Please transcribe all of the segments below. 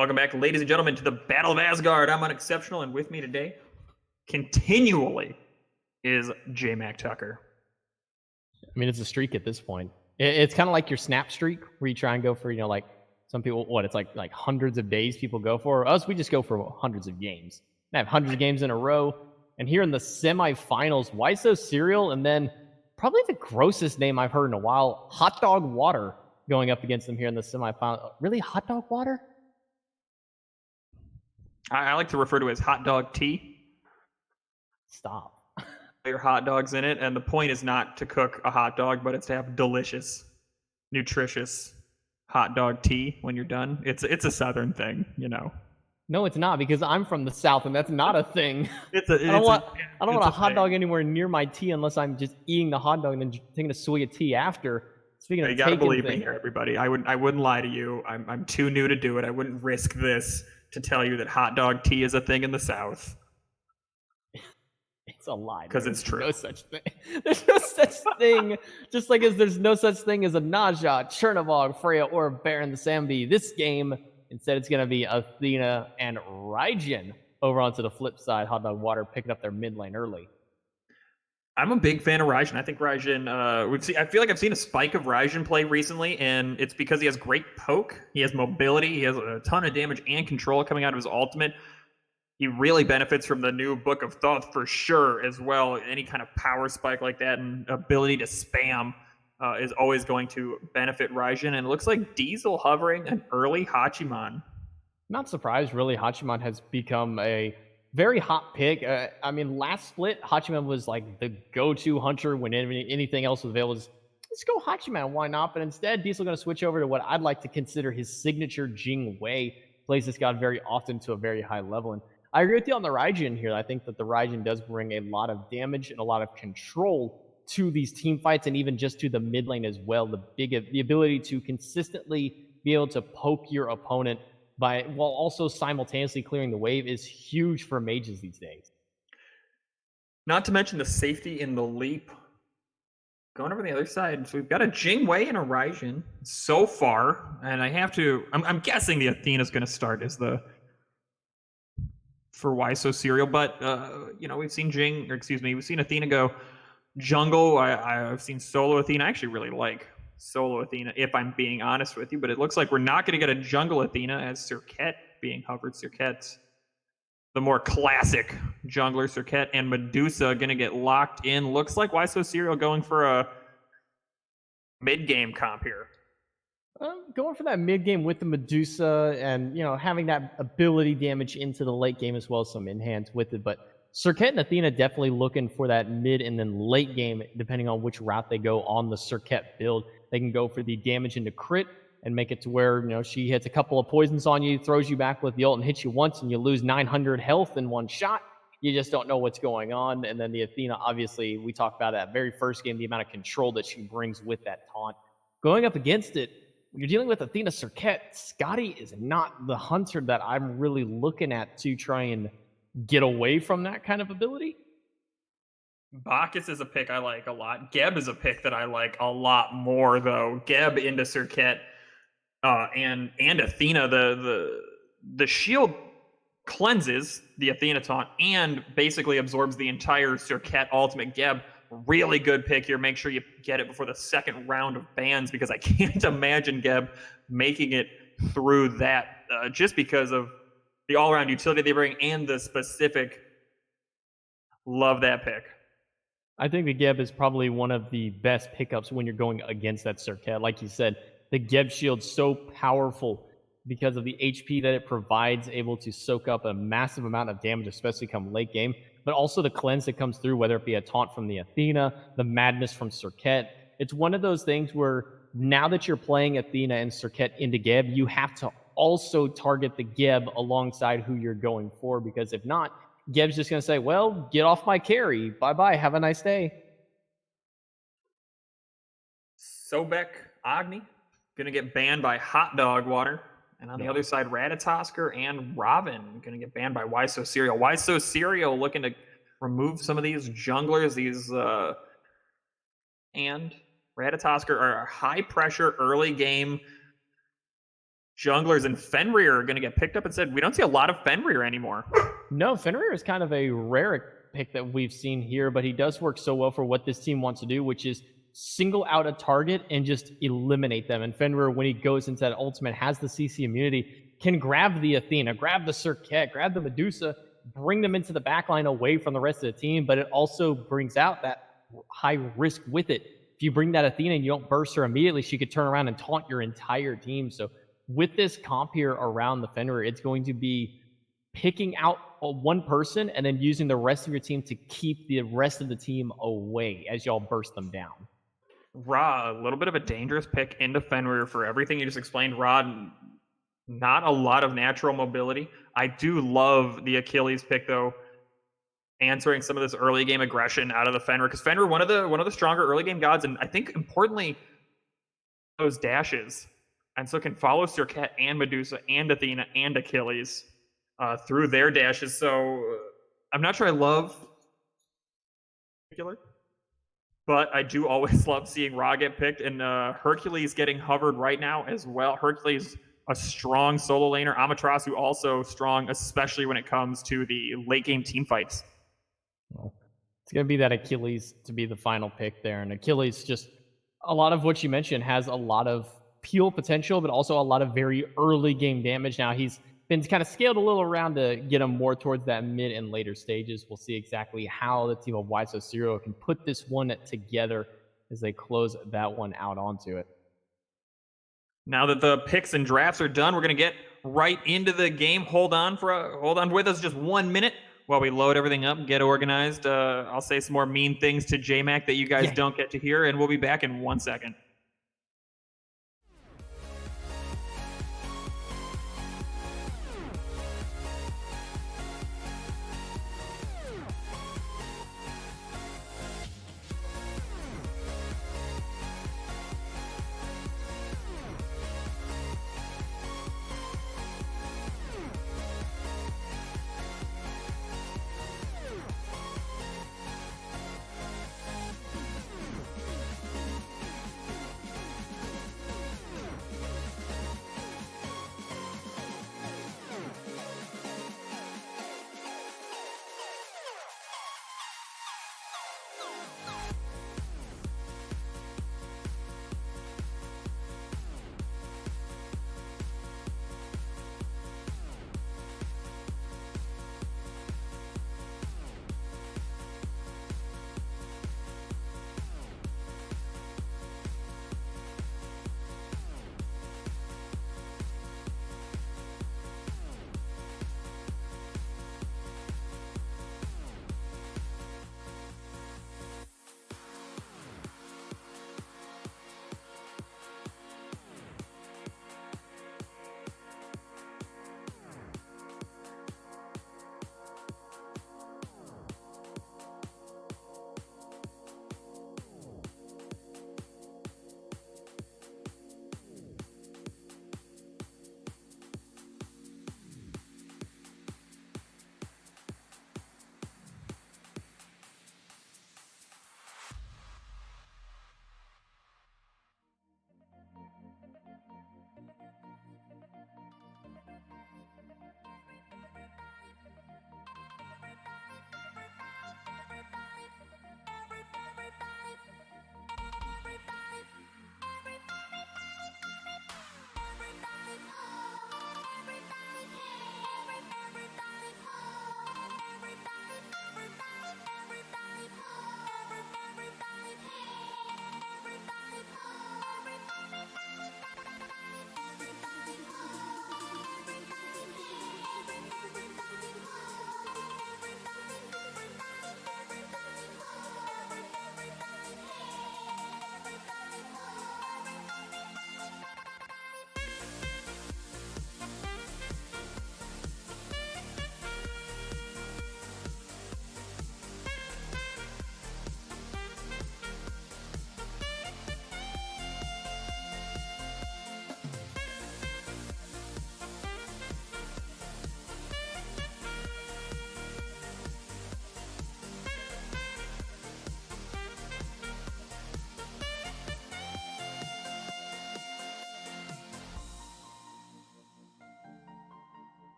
Welcome back, ladies and gentlemen, to the Battle of Asgard. I'm Unexceptional, and with me today, continually, is J. Mac Tucker. I mean, it's a streak at this point. It's kind of like your snap streak where you try and go for, like some people, it's like hundreds of days people go for. Us, we just go for hundreds of games. I have hundreds of games in a row. And here in the semifinals, why so cereal? And then probably the grossest name I've heard in a while, Hot Dog Water, going up against them here in the semifinal. Really, Hot Dog Water? I like to refer to it as hot dog tea. Stop. Your hot dogs in it, and the point is not to cook a hot dog, but it's to have delicious, nutritious hot dog tea when you're done. It's a Southern thing, you know. No, it's not, because I'm from the South, and that's not a thing. I don't want a hot dog anywhere near my tea unless I'm just eating the hot dog and then taking a swig of tea after. Speaking of, you gotta believe me here, everybody. I wouldn't lie to you. I'm too new to do it. I wouldn't risk this to tell you that hot dog tea is a thing in the South. It's a lie. Because it's true. No such thing. There's no such thing. Just like as there's no such thing as a Naja, Chernavog, Freya, or Baron the Sambi. This game, instead, it's going to be Athena and Raijin over onto the flip side. Hot Dog Water picking up their mid lane early. I'm a big fan of Raijin. I think Raijin, I feel like I've seen a spike of Raijin play recently, and it's because he has great poke, he has mobility, he has a ton of damage and control coming out of his ultimate. He really benefits from the new Book of Thoth for sure as well. Any kind of power spike like that and ability to spam is always going to benefit Raijin. And it looks like Diesel hovering an early Hachiman. Not surprised, really. Hachiman has become a very hot pick. I mean, last split, Hachiman was like the go-to hunter when anything else was available. Let's go Hachiman, why not? But instead, Diesel going to switch over to what I'd like to consider his signature Jing Wei. Plays this god very often to a very high level. And I agree with you on the Raijin here. I think that the Raijin does bring a lot of damage and a lot of control to these team fights and even just to the mid lane as well. The ability to consistently be able to poke your opponent while also simultaneously clearing the wave is huge for mages these days. Not to mention the safety in the leap. Going over the other side, so we've got a Jing Wei and a Raijin so far, and I'm guessing the Athena's going to start as for why so serial, but we've seen we've seen Athena go jungle. I've seen solo Athena. I actually really like solo Athena, if I'm being honest with you, but it looks like we're not going to get a jungle Athena as Serket being hovered. Serket, the more classic jungler, Serket and Medusa going to get locked in. Looks like why so serial going for a mid-game comp here. Going for that mid game with the Medusa and, having that ability damage into the late game as well as some in-hands with it. But Serket and Athena definitely looking for that mid and then late game, depending on which route they go on the Serket build. They can go for the damage into crit and make it to where, she hits a couple of poisons on you, throws you back with the ult and hits you once and you lose 900 health in one shot. You just don't know what's going on. And then the Athena, obviously, we talked about that very first game, the amount of control that she brings with that taunt. Going up against it, when you're dealing with Athena Serket, Scotty is not the hunter that I'm really looking at to try and get away from that kind of ability. Bacchus is a pick I like a lot. Geb is a pick that I like a lot more, though. Geb into Serket and Athena. The shield cleanses the Athena taunt and basically absorbs the entire Serket ultimate. Geb, really good pick here. Make sure you get it before the second round of bans, because I can't imagine Geb making it through that just because of the all-around utility they bring and the specific. Love that pick. I think the Geb is probably one of the best pickups when you're going against that Serket. Like you said, the Geb shield's so powerful because of the HP that it provides, able to soak up a massive amount of damage, especially come late game. But also the cleanse that comes through, whether it be a taunt from the Athena, the madness from Serket. It's one of those things where now that you're playing Athena and Serket into Geb, you have to also target the Geb alongside who you're going for, because if not, Geb's just going to say, well, get off my carry. Bye-bye. Have a nice day. Sobek Agni going to get banned by Hot Dog Water. And on the other side, Ratatosker and Robin going to get banned by Why So Cereal. Why So Cereal looking to remove some of these junglers, and Ratatosker are high pressure early game junglers and Fenrir are going to get picked up instead. We don't see a lot of Fenrir anymore. No, Fenrir is kind of a rare pick that we've seen here, but he does work so well for what this team wants to do, which is single out a target and just eliminate them. And Fenrir, when he goes into that ultimate, has the CC immunity, can grab the Athena, grab the Serket, grab the Medusa, bring them into the backline away from the rest of the team, but it also brings out that high risk with it. If you bring that Athena and you don't burst her immediately, she could turn around and taunt your entire team. So with this comp here around the Fenrir, it's going to be picking out one person and then using the rest of your team to keep the rest of the team away as y'all burst them down. Ra, a little bit of a dangerous pick into Fenrir for everything you just explained. Ra, not a lot of natural mobility. I do love the Achilles pick, though, answering some of this early game aggression out of the Fenrir, because Fenrir, one of the stronger early game gods, and I think importantly, those dashes, and so can follow Serket and Medusa and Athena and Achilles through their dashes. So I'm not sure I love particular, but I do always love seeing Ra get picked, and Hercules getting hovered right now as well. Hercules, a strong solo laner. Amaterasu also strong, especially when it comes to the late game team fights. Well, it's going to be that Achilles to be the final pick there. And Achilles, just a lot of what you mentioned, has a lot of peel potential, but also a lot of very early game damage. Now, he's been kind of scaled a little around to get him more towards that mid and later stages. We'll see exactly how the team of Wiseau Zero can put this one together as they close that one out onto it. Now that the picks and drafts are done, we're going to get right into the game. Hold on with us just 1 minute while we load everything up and get organized. I'll say some more mean things to JMac that you guys don't get to hear, and we'll be back in 1 second.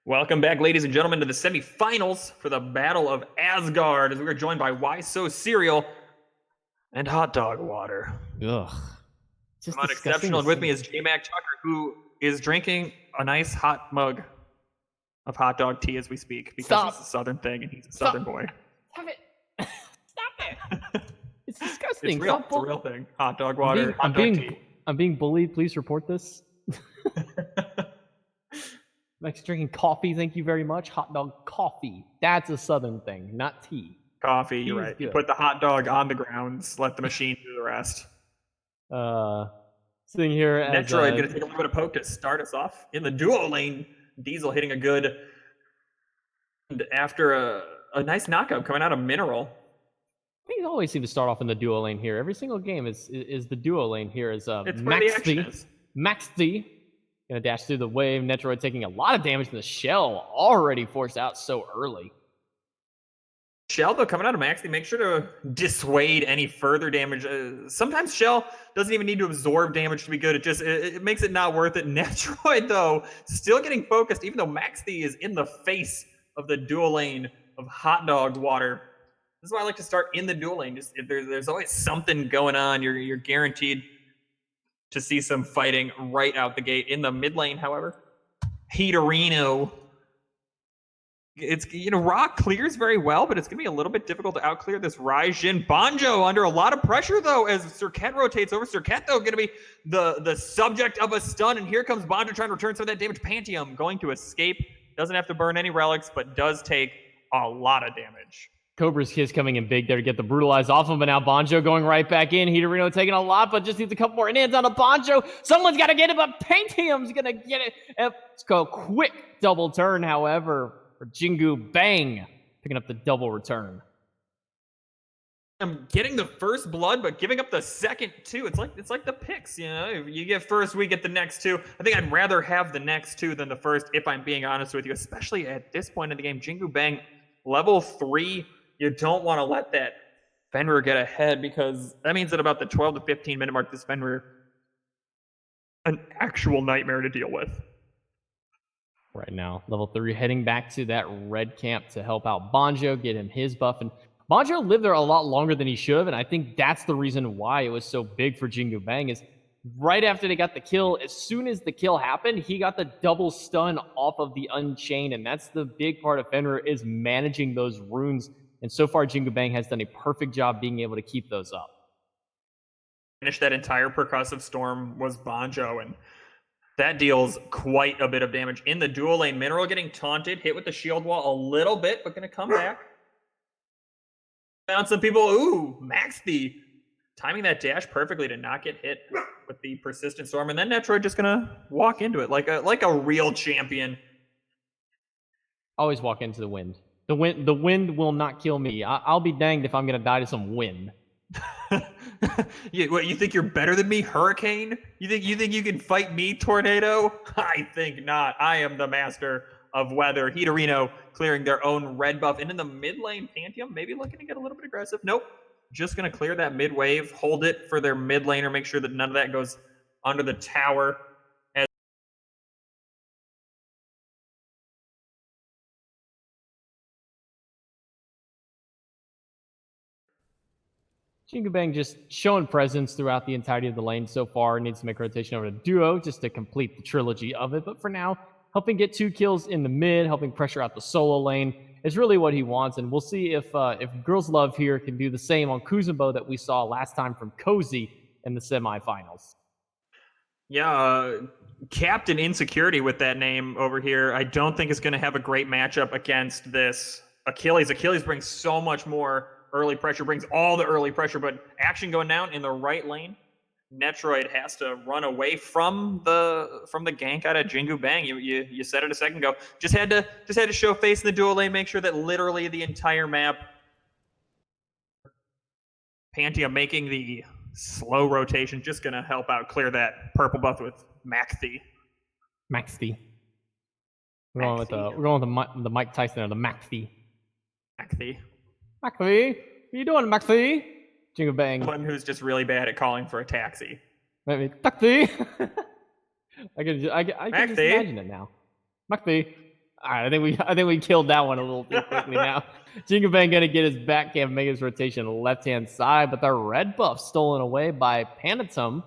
Welcome back, ladies and gentlemen, to the semifinals for the Battle of Asgard, as we are joined by Why So Cereal and Hot Dog Water. Ugh. Just I'm exceptional, and with me is J-Mac Tucker, who is drinking a nice hot mug of hot dog tea as we speak, because it's a Southern thing, and he's a Southern boy. Stop it! Stop it! It's disgusting. It's real. It's a real thing. Hot dog water, tea. I'm being bullied. Please report this. Max drinking coffee, thank you very much. Hot dog coffee. That's a Southern thing, not tea. Coffee, you're right. You put the hot dog on the grounds, let the machine do the rest. Sitting here as Netroid going to take a little bit of poke to start us off in the duo lane. Diesel hitting a good, and after a nice knockout coming out of Mineral. I think it always seems to start off in the duo lane here. Every single game is the duo lane here. It's where the action is. Maxi gonna dash through the wave. Netroid taking a lot of damage from the shell, already forced out so early. Shell, though, coming out of Maxi, make sure to dissuade any further damage. Sometimes Shell doesn't even need to absorb damage to be good. It makes it not worth it. Netroid, though, still getting focused, even though Maxi is in the face of the dual lane of Hot Dog Water. This is why I like to start in the dual lane. Just if there's always something going on, you're guaranteed to see some fighting right out the gate. In the mid lane, however, Heaterino. It's, Rock clears very well, but it's going to be a little bit difficult to outclear this Raijin. Banjo under a lot of pressure, though, as Serket rotates over. Serket, though, going to be the subject of a stun, and here comes Banjo trying to return some of that damage. Pantium going to escape. Doesn't have to burn any relics, but does take a lot of damage. Cobra's Kiss coming in big there to get the brutalized off him, but now Banjo going right back in. Heaterino taking a lot, but just needs a couple more in-hands on a Banjo. Someone's got to get it, but Pantium's going to get it. Let's go quick double turn, however, for Jingu Bang, picking up the double return. I'm getting the first blood, but giving up the second too. It's like the picks, If you get first, we get the next two. I think I'd rather have the next two than the first, if I'm being honest with you, especially at this point in the game. Jingu Bang, level 3. You don't want to let that Fenrir get ahead, because that means that about the 12 to 15 minute mark, this Fenrir, an actual nightmare to deal with. Right now, level 3, heading back to that red camp to help out Banjo, get him his buff. And Banjo lived there a lot longer than he should have, and I think that's the reason why it was so big for Jingu Bang, is right after they got the kill, as soon as the kill happened, he got the double stun off of the Unchained, and that's the big part of Fenrir, is managing those runes. And so far, Jingu Bang has done a perfect job being able to keep those up. Finish that entire percussive storm was Banjo, and that deals quite a bit of damage. In the dual lane, Mineral getting taunted, hit with the shield wall a little bit, but going to come back. Found some people. Ooh, Maxi timing that dash perfectly to not get hit with the persistent storm, and then Netroid just going to walk into it like a real champion. Always walk into the wind. The wind will not kill me. I'll be danged if I'm going to die to some wind. What, you think you're better than me, Hurricane? You think you can fight me, Tornado? I think not. I am the master of weather. Heaterino clearing their own red buff. And in the mid lane, Pantium maybe looking to get a little bit aggressive. Nope. Just going to clear that mid wave, hold it for their mid laner, make sure that none of that goes under the tower. Jingu Bang just showing presence throughout the entirety of the lane so far. Needs to make a rotation over to Duo just to complete the trilogy of it. But for now, helping get 2 kills in the mid, helping pressure out the solo lane is really what he wants. And we'll see if Girls Love here can do the same on Kuzumbo that we saw last time from Cozy in the semifinals. Yeah, Captain Insecurity with that name over here, I don't think is going to have a great matchup against this Achilles. Achilles brings so much more early pressure, brings all the early pressure, but action going down in the right lane. Netroid has to run away from the gank out of Jingu Bang. You said it a second ago. Just had to show face in the dual lane, make sure that literally the entire map. Pantia making the slow rotation, just gonna help out clear that purple buff with Maxi. Maxi. We're going with the Mike Tyson or the Maxi. Maxi. Maxi, what you doing, Maxi? Jingu Bang. One who's just really bad at calling for a taxi. Maybe Maxi. I can just imagine it now. Maxi. All right, I think we killed that one a little too quickly now. Jingle Bang gonna get his back camp, make his rotation left hand side, but the red buff stolen away by Panatum.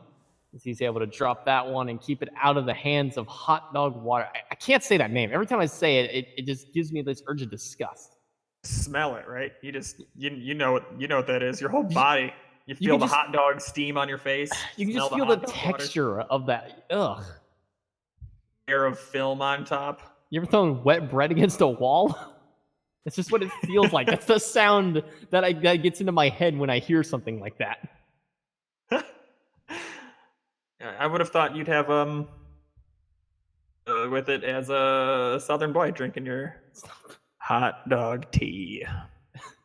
As he's able to drop that one and keep it out of the hands of Hot Dog Water. I can't say that name. Every time I say it, it just gives me this urge of disgust. Smell it, right? You know what that is. Your whole body. You feel the hot dog steam on your face. You can just feel the texture of that. Ugh. Layer of film on top. You ever thrown wet bread against a wall? That's just what it feels like. That's the sound that gets into my head when I hear something like that. I would have thought you'd have with it as a Southern boy drinking your hot dog tea.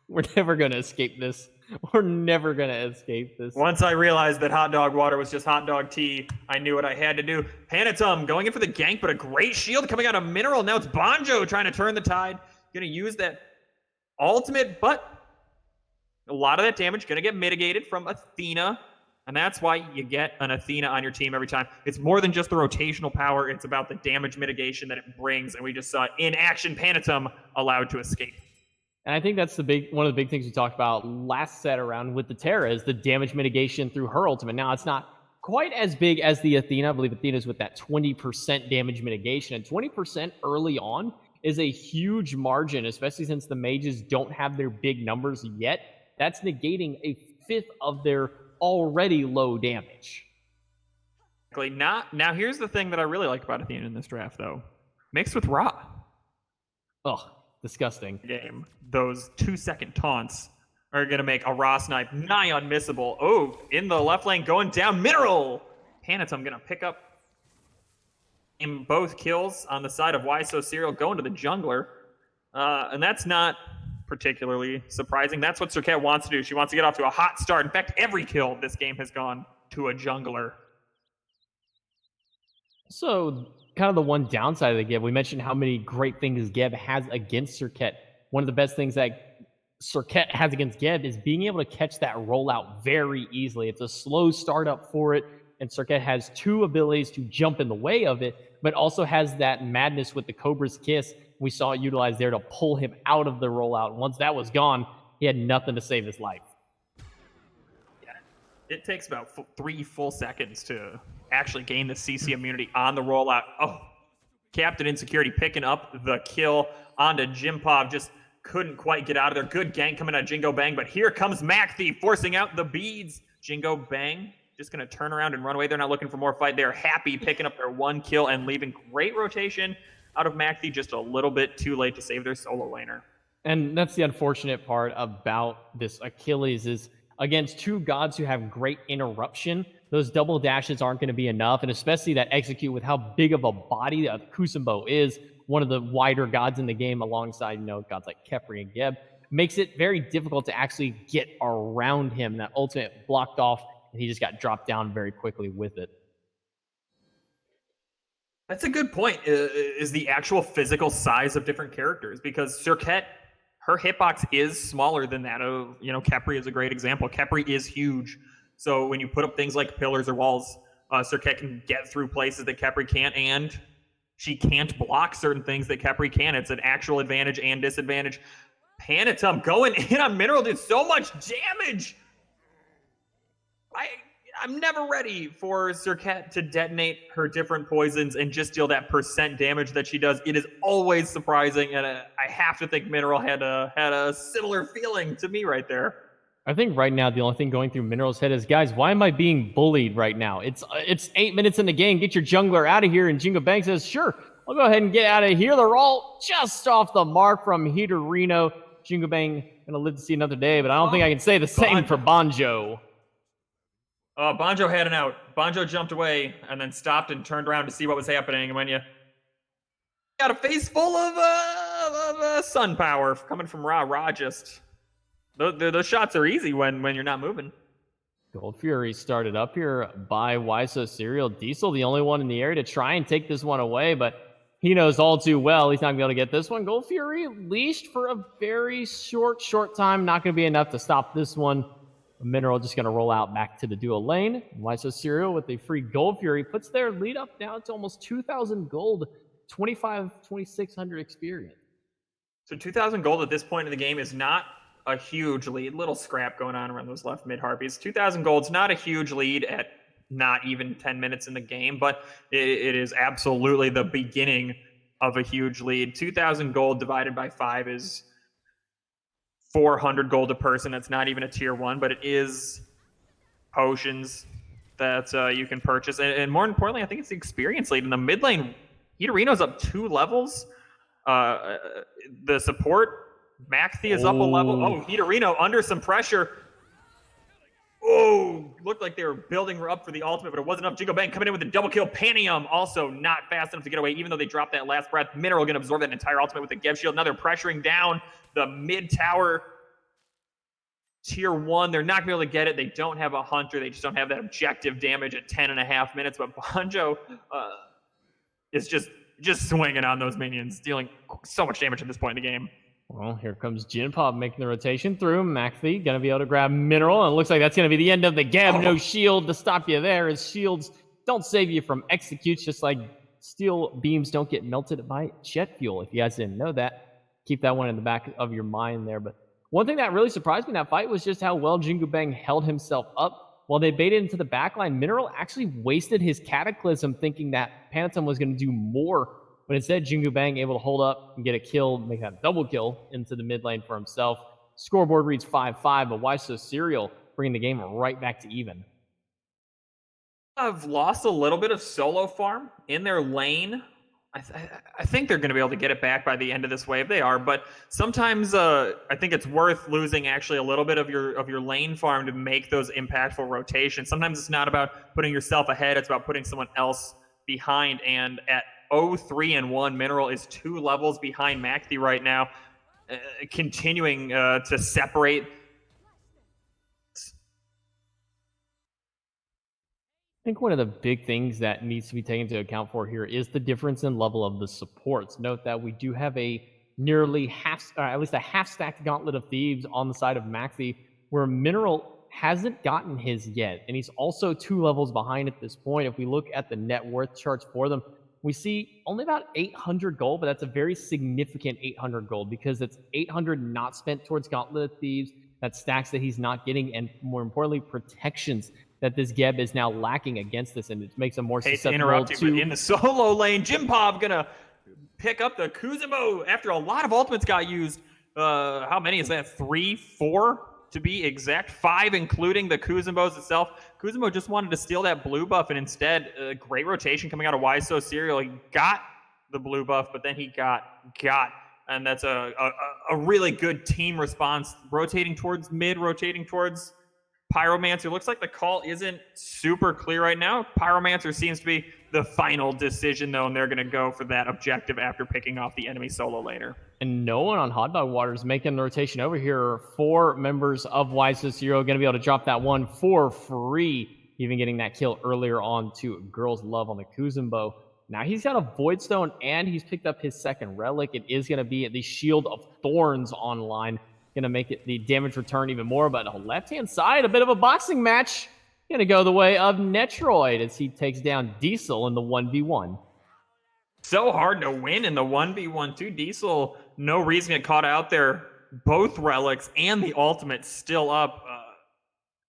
We're never gonna escape this. We're never gonna escape this. Once I realized that hot dog water was just hot dog tea, I knew what I had to do. Panatum going in for the gank, but a great shield coming out of Mineral. Now it's Banjo trying to turn the tide. Gonna use that ultimate, but a lot of that damage gonna get mitigated from Athena. And that's why you get an Athena on your team every time. It's more than just the rotational power. It's about the damage mitigation that it brings. And we just saw in action Panatum allowed to escape. And I think that's one of the big things we talked about last set around with the Terra is the damage mitigation through her ultimate. Now, it's not quite as big as the Athena. I believe Athena's with that 20% damage mitigation. And 20% early on is a huge margin, especially since the mages don't have their big numbers yet. That's negating a fifth of their already low damage. Now, here's the thing that I really like about Athena in this draft, though. Mixed with Ra. Ugh. Disgusting. Game. Those 2-second taunts are going to make a Ra snipe nigh unmissable. Oh, in the left lane going down. Mineral! Panatum going to pick up in both kills on the side of Why So Serial going to the jungler. And that's not particularly surprising. That's what Serket wants to do. She wants to get off to a hot start. In fact, every kill this game has gone to a jungler. So, kind of the one downside of the Geb, we mentioned how many great things Geb has against Serket. One of the best things that Serket has against Geb is being able to catch that rollout very easily. It's a slow startup for it, and Serket has two abilities to jump in the way of it, but also has that madness with the Cobra's Kiss we saw it utilized there to pull him out of the rollout. Once that was gone, he had nothing to save his life. Yeah, it takes about 3 full seconds to actually gain the CC immunity on the rollout. Oh, Captain Insecurity picking up the kill onto Jimpov. Just couldn't quite get out of there. Good gank coming out of Jingo Bang, but here comes Mac Thief forcing out the beads. Jingo Bang just going to turn around and run away. They're not looking for more fight. They're happy picking up their one kill and leaving. Great rotation out of Mac Thief, just a little bit too late to save their solo laner. And that's the unfortunate part about this Achilles is against two gods who have great interruption, those double dashes aren't going to be enough, and especially that execute with how big of a body Kusambo is, one of the wider gods in the game alongside, gods like Kepri and Geb, makes it very difficult to actually get around him. That ultimate blocked off, and he just got dropped down very quickly with it. That's a good point, is the actual physical size of different characters, because Serket, her hitbox is smaller than that of, Kepri is a great example. Kepri is huge. So when you put up things like pillars or walls, Serket can get through places that Kepri can't, and she can't block certain things that Kepri can. It's an actual advantage and disadvantage. Panatum going in on Mineral did so much damage. I'm never ready for Serket to detonate her different poisons and just deal that % damage that she does. It is always surprising, and I have to think Mineral had a similar feeling to me right there. I think right now the only thing going through Mineral's head is, guys, why am I being bullied right now? It's 8 minutes in the game. Get your jungler out of here. And Jingo Bang says, sure, I'll go ahead and get out of here. They're all just off the mark from Hitorino. Jingo Bang going to live to see another day, but I don't think I can say the same for Banjo. Banjo had an out. Banjo jumped away and then stopped and turned around to see what was happening. And when you got a face full of sun power coming from Ra just... Those shots are easy when you're not moving. Gold Fury started up here by Wyso Serial. Diesel, the only one in the area to try and take this one away, but he knows all too well he's not going to be able to get this one. Gold Fury leashed for a very short time. Not going to be enough to stop this one. Mineral just going to roll out back to the dual lane. Wyso Serial with a free Gold Fury puts their lead up down to almost 2,000 gold. 2,600 experience. So 2,000 gold at this point in the game is not a huge lead. Little scrap going on around those left mid harpies. 2,000 gold's not a huge lead at not even 10 minutes in the game, but it is absolutely the beginning of a huge lead. 2,000 gold divided by 5 is 400 gold a person. That's not even a tier 1, but it is potions that you can purchase. And more importantly, I think it's the experience lead. In the mid lane, Hitorino's up 2 levels. The support, Maxi is up a level. Oh, Hitorino under some pressure. Oh, looked like they were building her up for the ultimate, but it wasn't enough. Jingo Bang coming in with a double kill. Panium also not fast enough to get away, even though they dropped that last breath. Mineral going to absorb that entire ultimate with the Geb Shield. Now they're pressuring down the mid tower. Tier 1, they're not going to be able to get it. They don't have a Hunter. They just don't have that objective damage at 10.5 minutes. But Banjo is just swinging on those minions, dealing so much damage at this point in the game. Well, here comes Jinpop making the rotation through. Maxi going to be able to grab Mineral, and it looks like that's going to be the end of the Geb. No shield to stop you there, as shields don't save you from executes, just like steel beams don't get melted by jet fuel. If you guys didn't know that, keep that one in the back of your mind there. But one thing that really surprised me in that fight was just how well Jingu Bang held himself up. While they baited into the backline, Mineral actually wasted his Cataclysm thinking that Phantom was going to do more. But instead, Jingu Bang able to hold up and get a kill, make that double kill into the mid lane for himself. Scoreboard reads 5-5, but why so serial, bringing the game right back to even. I've lost a little bit of solo farm in their lane. I think they're going to be able to get it back by the end of this wave. They are, but sometimes I think it's worth losing actually a little bit of your lane farm to make those impactful rotations. Sometimes it's not about putting yourself ahead; it's about putting someone else behind. And at 0-3-1, Mineral is 2 levels behind Maxi right now, continuing to separate. I think one of the big things that needs to be taken into account for here is the difference in level of the supports. Note that we do have a nearly at least a half-stacked Gauntlet of Thieves on the side of Maxi, where Mineral hasn't gotten his yet, and he's also 2 levels behind at this point. If we look at the net worth charts for them, we see only about 800 gold, but that's a very significant 800 gold because it's 800 not spent towards Gauntlet of Thieves, that's stacks that he's not getting, and more importantly, protections that this Geb is now lacking against this, and it makes him more susceptible to... In the solo lane, Jinpop gonna pick up the Kuzumo after a lot of ultimates got used. How many is that? 3, 4 to be exact. 5 including the Kuzumbos itself. Kuzumo just wanted to steal that blue buff, and instead, great rotation coming out of Why So Serial. He got the blue buff, but then he got, and that's a really good team response. Rotating towards mid, rotating towards Pyromancer. Looks like the call isn't super clear right now. Pyromancer seems to be the final decision, though, and they're going to go for that objective after picking off the enemy solo laner. And no one on Hot Dog Water is making the rotation over here. 4 members of Wise Zero going to be able to drop that one for free, even getting that kill earlier on to Girls Love on the Kuzumbo. Now he's got a Void Stone, and he's picked up his second relic. It is going to be the Shield of Thorns online. Going to make it the damage return even more, but on the left-hand side, a bit of a boxing match. Going to go the way of Netroid as he takes down Diesel in the 1v1. So hard to win in the 1v1 too. Diesel, no reason to get caught out there. Both relics and the ultimate still up.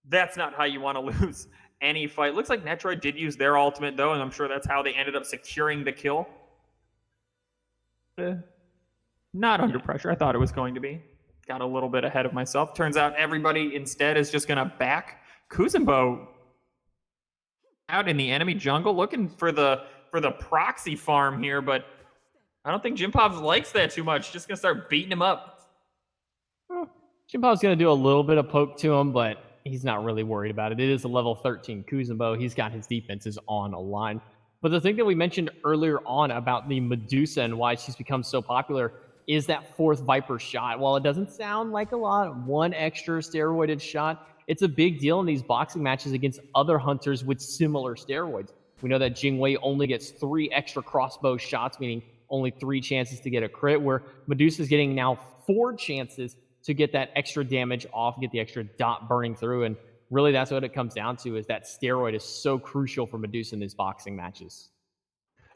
That's not how you want to lose any fight. Looks like Netroid did use their ultimate, though, and I'm sure that's how they ended up securing the kill. Not under pressure. I thought it was going to be. Got a little bit ahead of myself. Turns out everybody instead is just going to back Kuzumbo out in the enemy jungle, looking for the proxy farm here, but I don't think Jinpop likes that too much. Just going to start beating him up. Jinpop's going to do a little bit of poke to him, but he's not really worried about it. It is a level 13 Kuzumbo. He's got his defenses on a line. But the thing that we mentioned earlier on about the Medusa and why she's become so popular is that 4th Viper shot. While it doesn't sound like a lot, 1 extra steroided shot, it's a big deal in these boxing matches against other hunters with similar steroids. We know that Jingwei only gets 3 extra crossbow shots, meaning only 3 chances to get a crit, where Medusa's getting now 4 chances to get that extra damage off, get the extra dot burning through, and really that's what it comes down to, is that steroid is so crucial for Medusa in these boxing matches.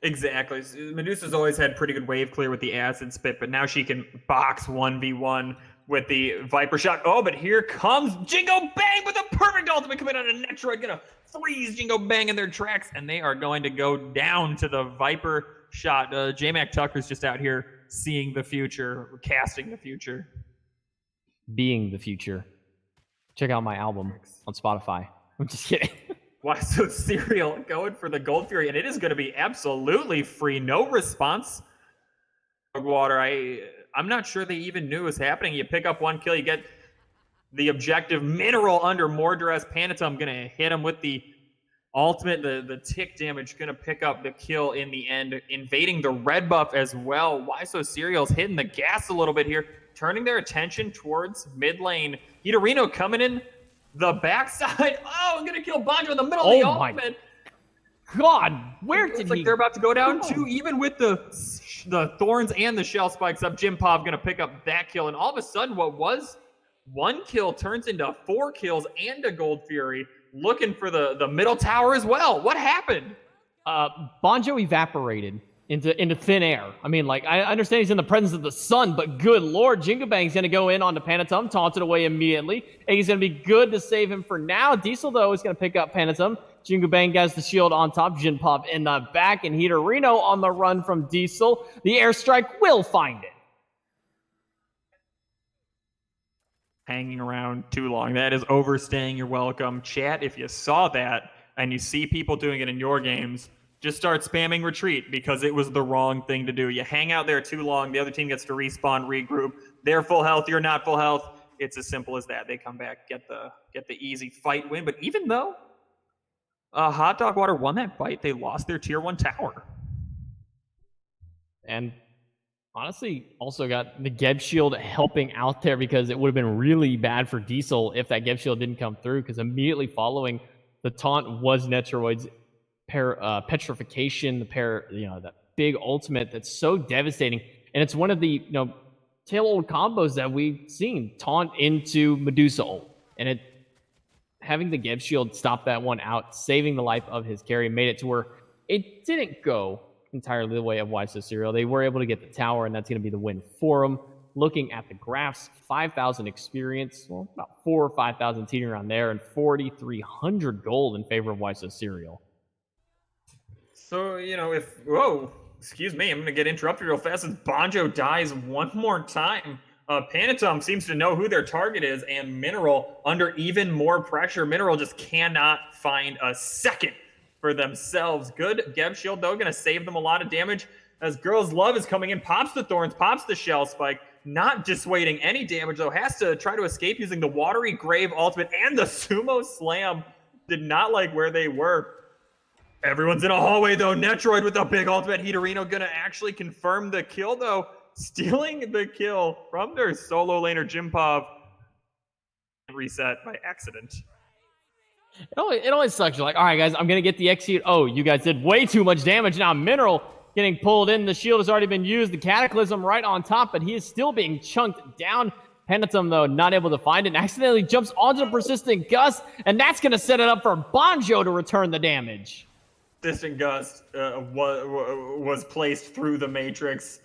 Exactly. Medusa's always had pretty good wave clear with the acid spit, but now she can box 1v1 with the Viper shot. Oh, but here comes Jingo Bang with a perfect ultimate coming out of Netroid. Gonna freeze Jingo Bang in their tracks, and they are going to go down to the Viper shot. J-Mac Tucker's just out here seeing the future, casting the future. Being the future. Check out my album on Spotify. I'm just kidding. Why so Serial going for the Gold Fury, and it is going to be absolutely free, no response. Water, I'm not sure they even knew it was happening. You pick up one kill, you get the objective. Mineral under more duress. Panatum gonna hit him with the ultimate, the tick damage, gonna pick up the kill in the end, invading the red buff as well. Why so Serial's hitting the gas a little bit here, turning their attention towards mid lane. Hitorino coming in the backside. Oh, I'm gonna kill Banjo in the middle of the ultimate. God, where did like they're about to go down too, even with the thorns and the shell spikes up. Jimpov gonna pick up that kill, and all of a sudden, what was one kill turns into 4 kills and a Gold Fury, looking for the middle tower as well. What happened? Banjo evaporated into thin air. I mean, like, I understand he's in the presence of the sun, but good lord, Jingo Bang's gonna go in onto Panatum, taunted away immediately, and he's gonna be good to save him for now. Diesel, though, is gonna pick up Panatum. Jingo Bang has the shield on top, Jinpop in the back, and Hitorino on the run from Diesel. The airstrike will find it. Hanging around too long. That is overstaying your welcome. Chat, if you saw that and you see people doing it in your games, just start spamming retreat, because it was the wrong thing to do. You hang out there too long, the other team gets to respawn, regroup. They're full health, you're not full health. It's as simple as that. They come back, get the easy fight win. But even though Hot Dog Water won that fight, they lost their tier 1 tower. And honestly, also got the Geb Shield helping out there, because it would have been really bad for Diesel if that Geb Shield didn't come through, because immediately following the taunt was Netroid's petrification, that big ultimate that's so devastating. And it's one of the tail old combos that we've seen, taunt into Medusa ult. And having the Geb Shield stop that one out, saving the life of his carry, made it to where it didn't go entirely the way of Wise Serial. They were able to get the tower, and that's going to be the win for them. Looking at the graphs, 5,000 experience, well, about 4,000 or 5,000 teetering around there, and 4,300 gold in favor of Wise Serial. So, excuse me, I'm going to get interrupted real fast as Banjo dies one more time. Panatum seems to know who their target is, and Mineral under even more pressure. Mineral just cannot find a second for themselves. Good Geb Shield, though, going to save them a lot of damage as Girls Love is coming in, pops the thorns, pops the shell spike, not dissuading any damage, though, has to try to escape using the Watery Grave ultimate and the Sumo Slam. Did not like where they were. Everyone's in a hallway, though. Netroid with a big ultimate. Hitorino going to actually confirm the kill, though, stealing the kill from their solo laner, Jimpov. Reset by accident. It always sucks. You're like, all right, guys, I'm going to get the execute. Oh, you guys did way too much damage. Now Mineral getting pulled in. The shield has already been used. The Cataclysm right on top, but he is still being chunked down. Panatum, though, not able to find it, and accidentally jumps onto the Persistent Gust, and that's going to set it up for Banjo to return the damage. Persistent Gust was placed through the Matrix.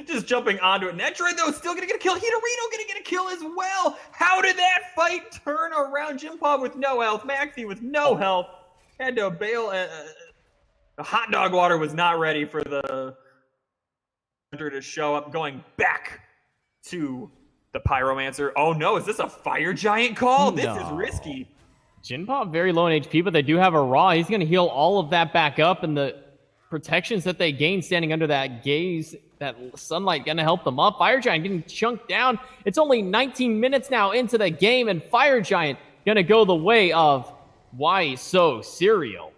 Just jumping onto it. Netroid, though, still going to get a kill. Hitorino going to get a kill as well. How did that fight turn around? Jimpov with no health. Maxi with no health. Had to bail. Hot Dog Water was not ready for the hunter to show up. Going back to the Pyromancer. Oh, no. Is this a Fire Giant call? No. This is risky. Jinpop very low in HP, but they do have a Raw. He's going to heal all of that back up, and the protections that they gain standing under that gaze, that sunlight, going to help them up. Fire Giant getting chunked down. It's only 19 minutes now into the game, and Fire Giant going to go the way of Why So Serial.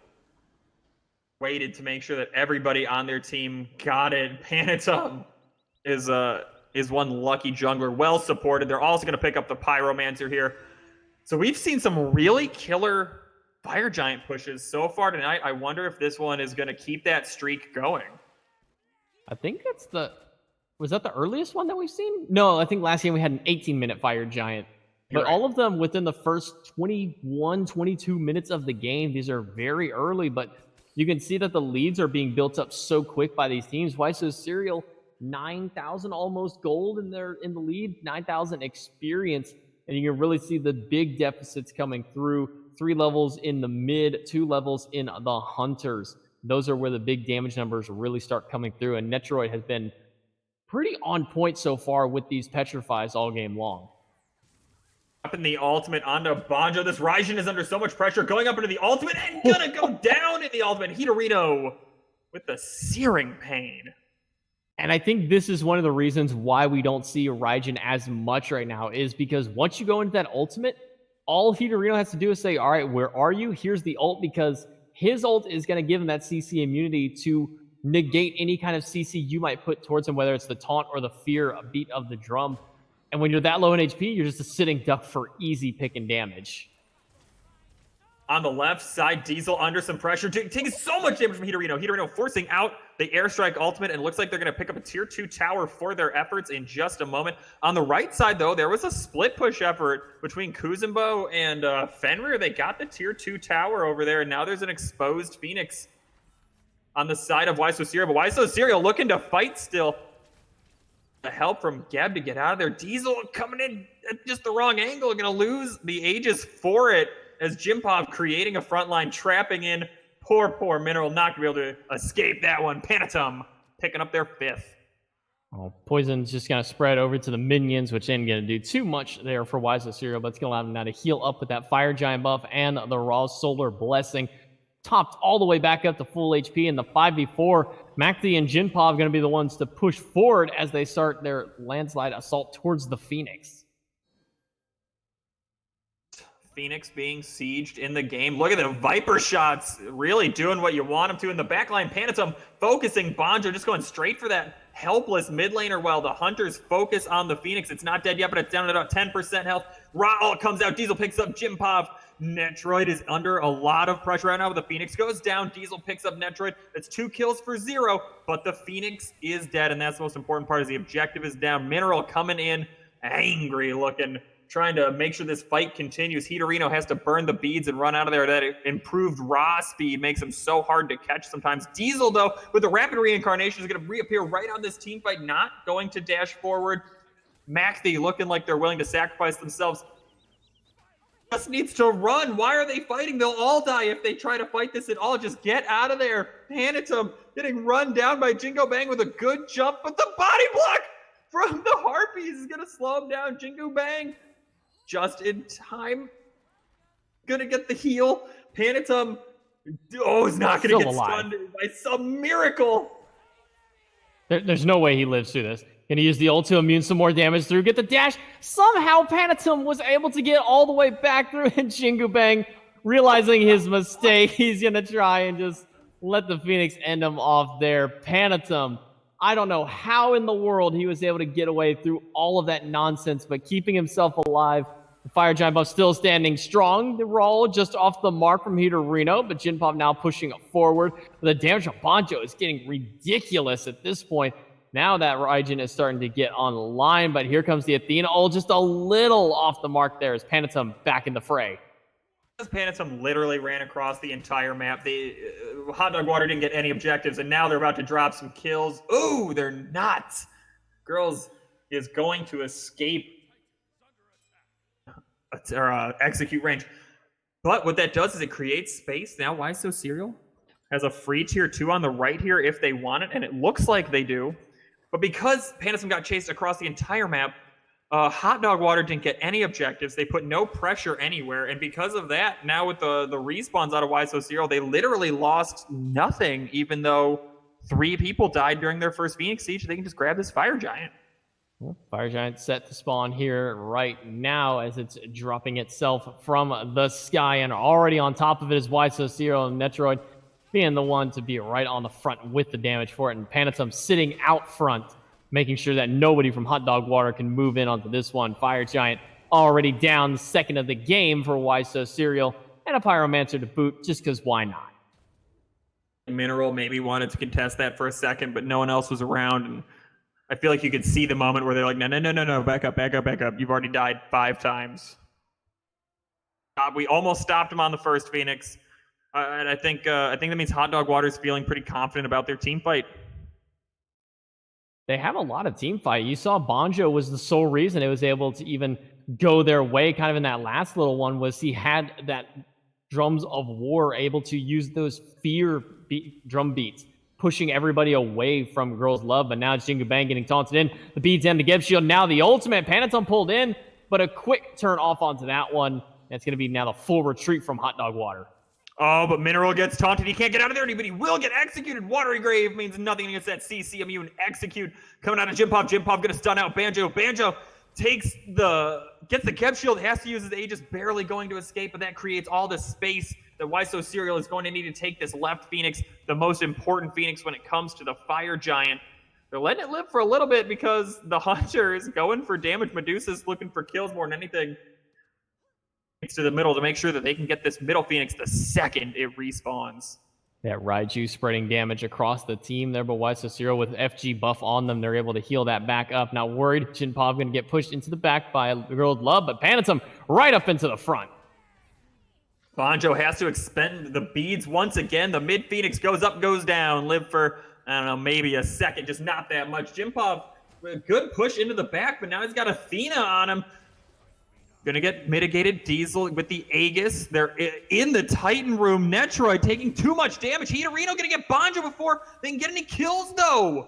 Waited to make sure that everybody on their team got it. Panatum is one lucky jungler, well supported. They're also going to pick up the Pyromancer here. So we've seen some really killer Fire Giant pushes so far tonight. I wonder if this one is going to keep that streak going. I think was that the earliest one that we've seen? No, I think last game we had an 18-minute Fire Giant. But all of them within the first 21, 22 minutes of the game. These are very early, but you can see that the leads are being built up so quick by these teams. Why so Serial 9,000 almost gold in the lead, 9,000 experience, and you can really see the big deficits coming through. 3 levels in the mid, 2 levels in the hunters. Those are where the big damage numbers really start coming through, and Netroid has been pretty on point so far with these petrifies all game long. Up in the ultimate onto Banjo. This Raijin is under so much pressure, going up into the ultimate and gonna go down in the ultimate. Hitorino with the searing pain. And I think this is one of the reasons why we don't see Raijin as much right now, is because once you go into that ultimate, all Hitorino has to do is say, all right, where are you? Here's the ult, because his ult is going to give him that CC immunity to negate any kind of CC you might put towards him, whether it's the taunt or the fear beat of the drum. And when you're that low in HP, you're just a sitting duck for easy pick and damage. On the left side, Diesel under some pressure, taking so much damage from Hitorino. Hitorino forcing out the airstrike ultimate, and it looks like they're going to pick up a tier 2 tower for their efforts in just a moment. On the right side, though, there was a split push effort between Kuzumbo and Fenrir. They got the tier 2 tower over there, and now there's an exposed Phoenix on the side of Waiso Serial. But Waiso Serial looking to fight still. The help from Geb to get out of there. Diesel coming in at just the wrong angle. Going to lose the Aegis for it, as Jimpov creating a front line, trapping in poor Mineral, not going to be able to escape that one. Panatum picking up their 5th. Oh, Poison's just going to spread over to the minions, which ain't going to do too much there for Waiso Serial, but it's going to allow him now to heal up with that Fire Giant buff and the Raw Solar Blessing. Topped all the way back up to full HP in the 5v4. Makti and Jinpov going to be the ones to push forward as they start their landslide assault towards the Phoenix. Phoenix being sieged in the game. Look at the Viper shots, really doing what you want them to in the backline. Panatum focusing Banjo, just going straight for that helpless mid laner while the Hunters focus on the Phoenix. It's not dead yet, but it's down at about 10% health. Raul comes out, Diesel picks up Jimpov. Netroid is under a lot of pressure right now, but the Phoenix goes down. Diesel picks up Netroid. It's 2 kills for 0, but the Phoenix is dead, and that's the most important part, is the objective is down. Mineral coming in, angry looking, trying to make sure this fight continues. Hitorino has to burn the beads and run out of there. That improved raw speed makes him so hard to catch sometimes. Diesel, though, with the rapid reincarnation, is going to reappear right on this team fight, not going to dash forward. Maxi looking like they're willing to sacrifice themselves. Just needs to run. Why are they fighting? They'll all die if they try to fight this at all. Just get out of there. Panatum getting run down by Jingo Bang with a good jump, but the body block from the Harpies is going to slow him down. Jingo Bang just in time. Gonna get the heal. Panatum, is not gonna get stunned by some miracle. There's no way he lives through this. Gonna use the ult to immune some more damage through. Get the dash. Somehow Panatum was able to get all the way back through, and Jingu Bang, realizing his mistake, he's gonna try and just let the Phoenix end him off there. Panatum, I don't know how in the world he was able to get away through all of that nonsense, but keeping himself alive. The Fire Giant buff still standing strong. The roll just off the mark from Hitorino, but Jinpop now pushing forward. The damage on Banjo is getting ridiculous at this point. Now that Raijin is starting to get online, but here comes the Athena. Just a little off the mark there as Panatum back in the fray. Panatum literally ran across the entire map. The Hot Dog Water didn't get any objectives, and now they're about to drop some kills. Ooh, they're not. Girls is going to escape or execute range. But what that does is it creates space. Now, why so Serial has a free tier 2 on the right here if they want it, and it looks like they do. But because Panatum got chased across the entire map, Hot Dog Water didn't get any objectives. They put no pressure anywhere. And because of that, now with the respawns out of Why So Serial, they literally lost nothing, even though 3 people died during their first Phoenix Siege. They can just grab this Fire Giant. Well, Fire Giant set to spawn here right now as it's dropping itself from the sky. And already on top of it is Why So Serial, and Netroid being the one to be right on the front with the damage for it. And Panatum sitting out front, making sure that nobody from Hot Dog Water can move in onto this one. Fire Giant already down the second of the game for Why So Serial, and a Pyromancer to boot, just because why not? Mineral maybe wanted to contest that for a second, but no one else was around, and I feel like you could see the moment where they're like, no, back up. You've already died 5 times. We almost stopped him on the first Phoenix. And I think that means Hot Dog Water's feeling pretty confident about their team fight. They have a lot of team fight. You saw Banjo was the sole reason it was able to even go their way kind of in that last little one, was he had that drums of war able to use those drum beats, pushing everybody away from Girls Love. But now it's Jingu Bang getting taunted in. The beads and the Geb Shield. Now the ultimate. Panatom pulled in, but a quick turn off onto that one. That's going to be now the full retreat from Hot Dog Water. Oh, but Mineral gets taunted. He can't get out of there, but he will get executed. Watery Grave means nothing against that CC immune execute. Coming out of Jim Pop. Jim Pop going to stun out Banjo. Banjo gets the Geb Shield, has to use his Aegis, barely going to escape, but that creates all the space that Waiso Serial is going to need to take this left Phoenix, the most important Phoenix when it comes to the Fire Giant. They're letting it live for a little bit because the Hunter is going for damage. Medusa's looking for kills more than anything. To the middle to make sure that they can get this middle Phoenix the second it respawns. That Raiju spreading damage across the team there, but Waiso Serial with FG buff on them, they're able to heal that back up. Not worried, Jinpov going to get pushed into the back by Girl Love, but Panatom right up into the front. Banjo has to expend the beads once again. The mid Phoenix goes up, goes down. Live for, I don't know, maybe a second, just not that much. Jinpov, a good push into the back, but now he's got Athena on him. Gonna get mitigated. Diesel with the Aegis. They're in the Titan room. Netroid taking too much damage. Hitorino gonna get Banjo before they can get any kills, though.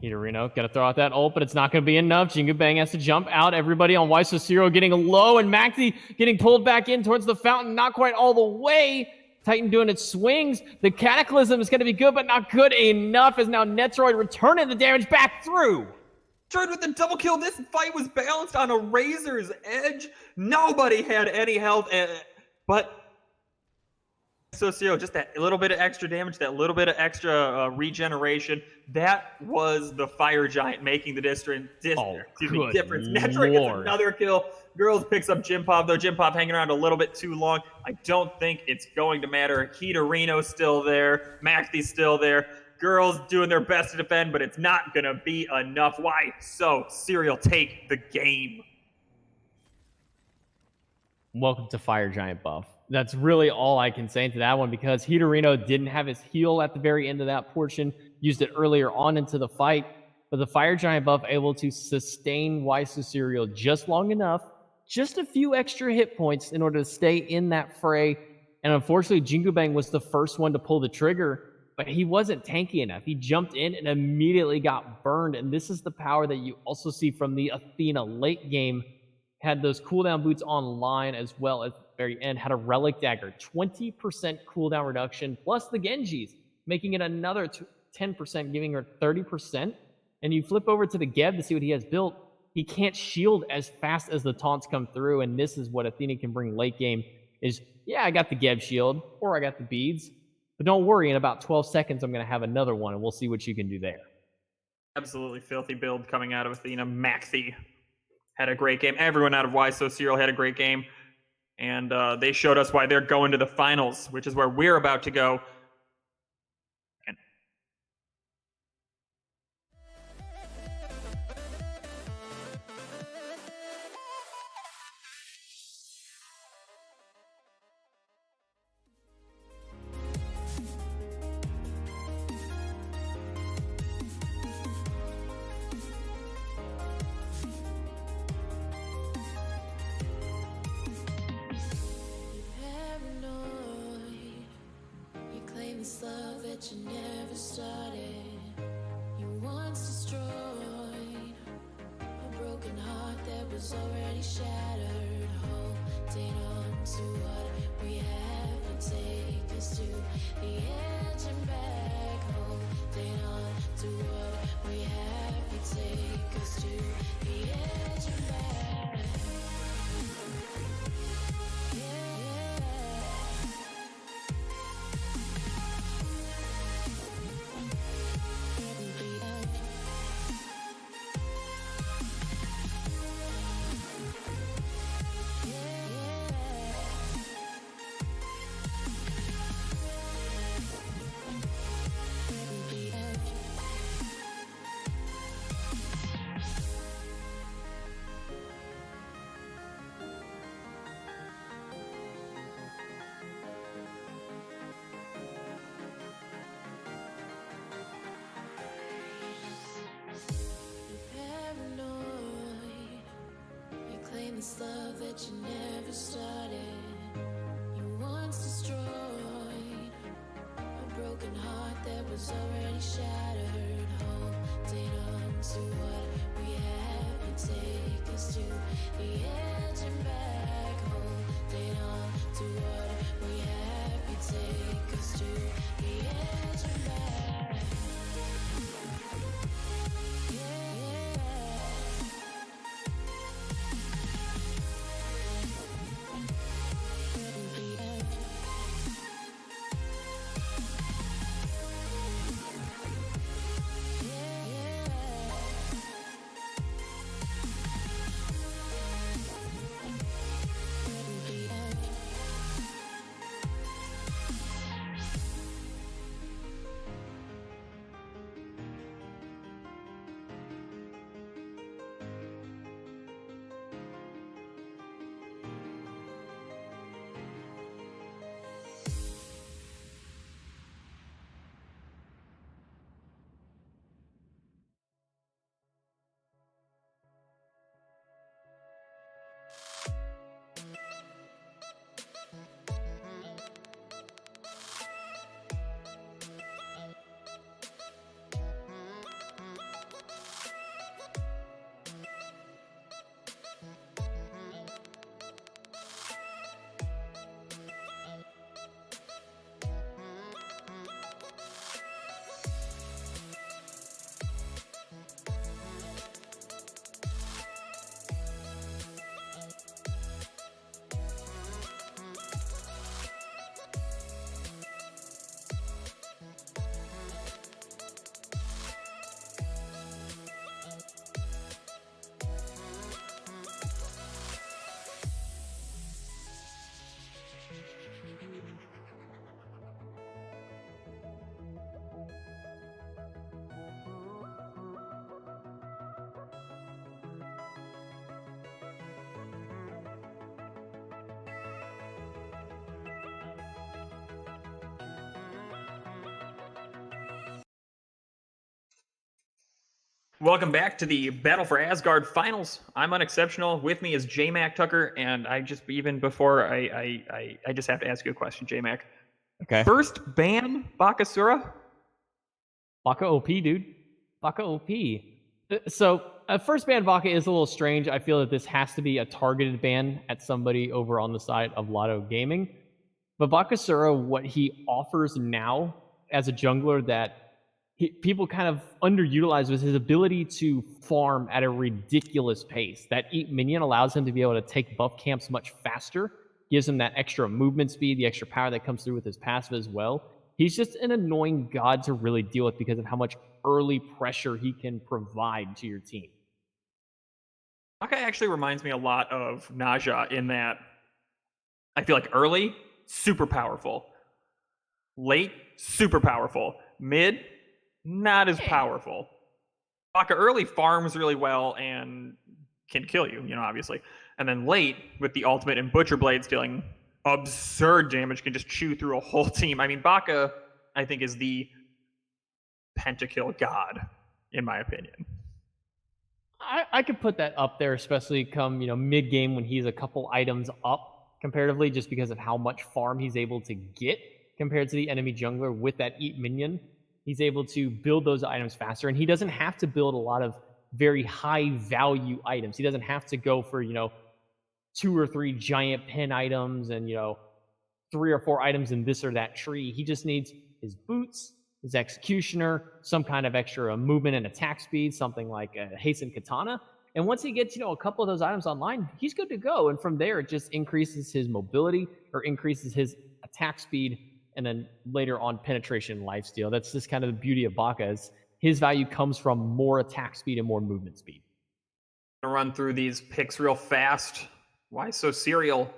Hitorino gonna throw out that ult, but it's not gonna be enough. Jingu Bang has to jump out. Everybody on Waiso Serial getting low, and Maxi getting pulled back in towards the fountain. Not quite all the way. Titan doing its swings. The Cataclysm is gonna be good, but not good enough, as now Netroid returning the damage back through. Netroid with the double kill. This fight was balanced on a razor's edge. Nobody had any health, but Socio, just that little bit of extra damage, that little bit of extra regeneration, that was the Fire Giant making the difference. Netroid gets another kill. Girls picks up Jimpov, though Jimpov hanging around a little bit too long. I don't think it's going to matter. Hitorino's still there. Maxi's still there. Girls doing their best to defend, but it's not going to be enough. Why? So, Serial take the game. Welcome to Fire Giant buff. That's really all I can say into that one, because Hitorino didn't have his heal at the very end of that portion, used it earlier on into the fight, but the Fire Giant buff able to sustain Waiso Serial just long enough, just a few extra hit points in order to stay in that fray. And unfortunately, Jingu Bang was the first one to pull the trigger, but he wasn't tanky enough. He jumped in and immediately got burned. And this is the power that you also see from the Athena late game. Had those cooldown boots online, as well as the very end, had a Relic Dagger. 20% cooldown reduction, plus the Genjis, making it another 10%, giving her 30%. And you flip over to the Geb to see what he has built. He can't shield as fast as the taunts come through. And this is what Athena can bring late game is, yeah, I got the Geb shield, or I got the beads. But don't worry, in about 12 seconds, I'm going to have another one, and we'll see what you can do there. Absolutely filthy build coming out of Athena. Maxi had a great game. Everyone out of Waiso Serial had a great game. And they showed us why they're going to the finals, which is where we're about to go. This love that you never started, you once destroyed a broken heart that was already shattered. Holding on to what we have and take us to the edge and back. Holding on to what we have and take us to the edge and back. this love that you never started. You once destroyed a broken heart that was already shattered. Holding on to what we have, you take us to the edge and back. Holding on to what we have, you take us to the edge and back. Welcome back to the Battle for Asgard finals. I'm Unexceptional. With me is J Mac Tucker, and I just just have to ask you a question, J Mac. Okay. First ban Bakasura? Baka OP, dude. Baka OP. So, first ban Baka is a little strange. I feel that this has to be a targeted ban at somebody over on the side of Lotto Gaming. But Bakasura, what he offers now as a jungler that people kind of underutilize was his ability to farm at a ridiculous pace. That Eat minion allows him to be able to take buff camps much faster, gives him that extra movement speed, the extra power that comes through with his passive as well. He's just an annoying god to really deal with because of how much early pressure he can provide to your team. Baka actually reminds me a lot of Naja in that I feel like early, super powerful. Late, super powerful. Mid, not as powerful. Baka early farms really well and can kill you, obviously. And then late, with the ultimate and Butcher Blades dealing absurd damage, can just chew through a whole team. I mean, Baka, I think, is the pentakill god, in my opinion. I could put that up there, especially come mid game when he's a couple items up comparatively, just because of how much farm he's able to get compared to the enemy jungler with that Eat minion. He's able to build those items faster, and he doesn't have to build a lot of very high value items. He doesn't have to go for 2 or 3 giant pin items and 3 or 4 items in this or that tree. He just needs his boots, his executioner, some kind of extra movement and attack speed, something like a hasten katana. And once he gets a couple of those items online, he's good to go. And from there, it just increases his mobility or increases his attack speed, and then later on penetration and lifesteal. That's just kind of the beauty of Baka, is his value comes from more attack speed and more movement speed. I'm gonna run through these picks real fast. Why so serial?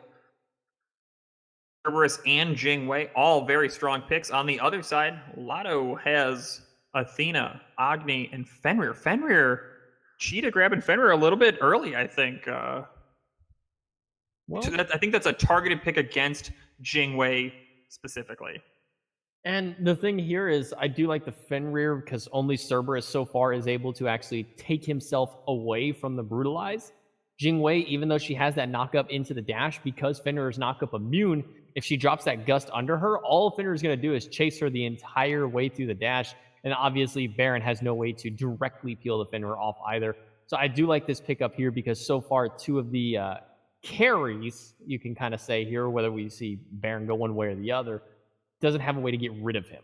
Cerberus and Jingwei, all very strong picks. On the other side, Lotto has Athena, Agni, and Fenrir. Cheetah grabbing Fenrir a little bit early, I think. I think that's a targeted pick against Jingwei specifically. And the thing here is, I do like the Fenrir because only Cerberus so far is able to actually take himself away from the Brutalize. Jingwei, even though she has that knockup into the dash, because Fenrir is knockup immune, if she drops that gust under her, all Fenrir is going to do is chase her the entire way through the dash. And obviously, Baron has no way to directly peel the Fenrir off either. So I do like this pickup here because so far, two of the carries, you can kind of say here, whether we see Baron go one way or the other, doesn't have a way to get rid of him.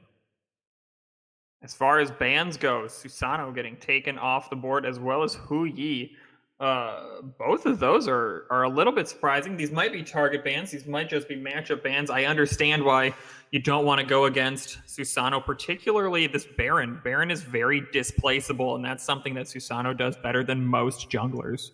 As far as bans go, Susanoo getting taken off the board as well as Hu Yi. Both of those are a little bit surprising. These might be target bans. These might just be matchup bans. I understand why you don't want to go against Susanoo, particularly this Baron. Baron is very displaceable, and that's something that Susanoo does better than most junglers.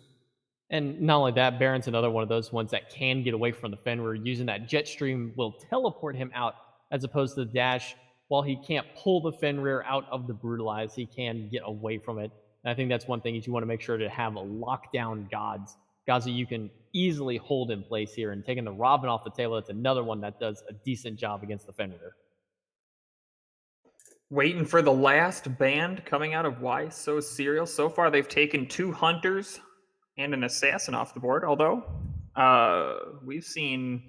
And not only that, Baron's another one of those ones that can get away from the Fenrir. Using that jet stream will teleport him out, as opposed to the dash. While he can't pull the Fenrir out of the brutalize, he can get away from it. And I think that's one thing is you want to make sure to have lockdown gods that you can easily hold in place here. And taking the Robin off the table, that's another one that does a decent job against the Fenrir. Waiting for the last band coming out of Why So Serial. So far, they've taken 2 hunters and an assassin off the board. Although I've seen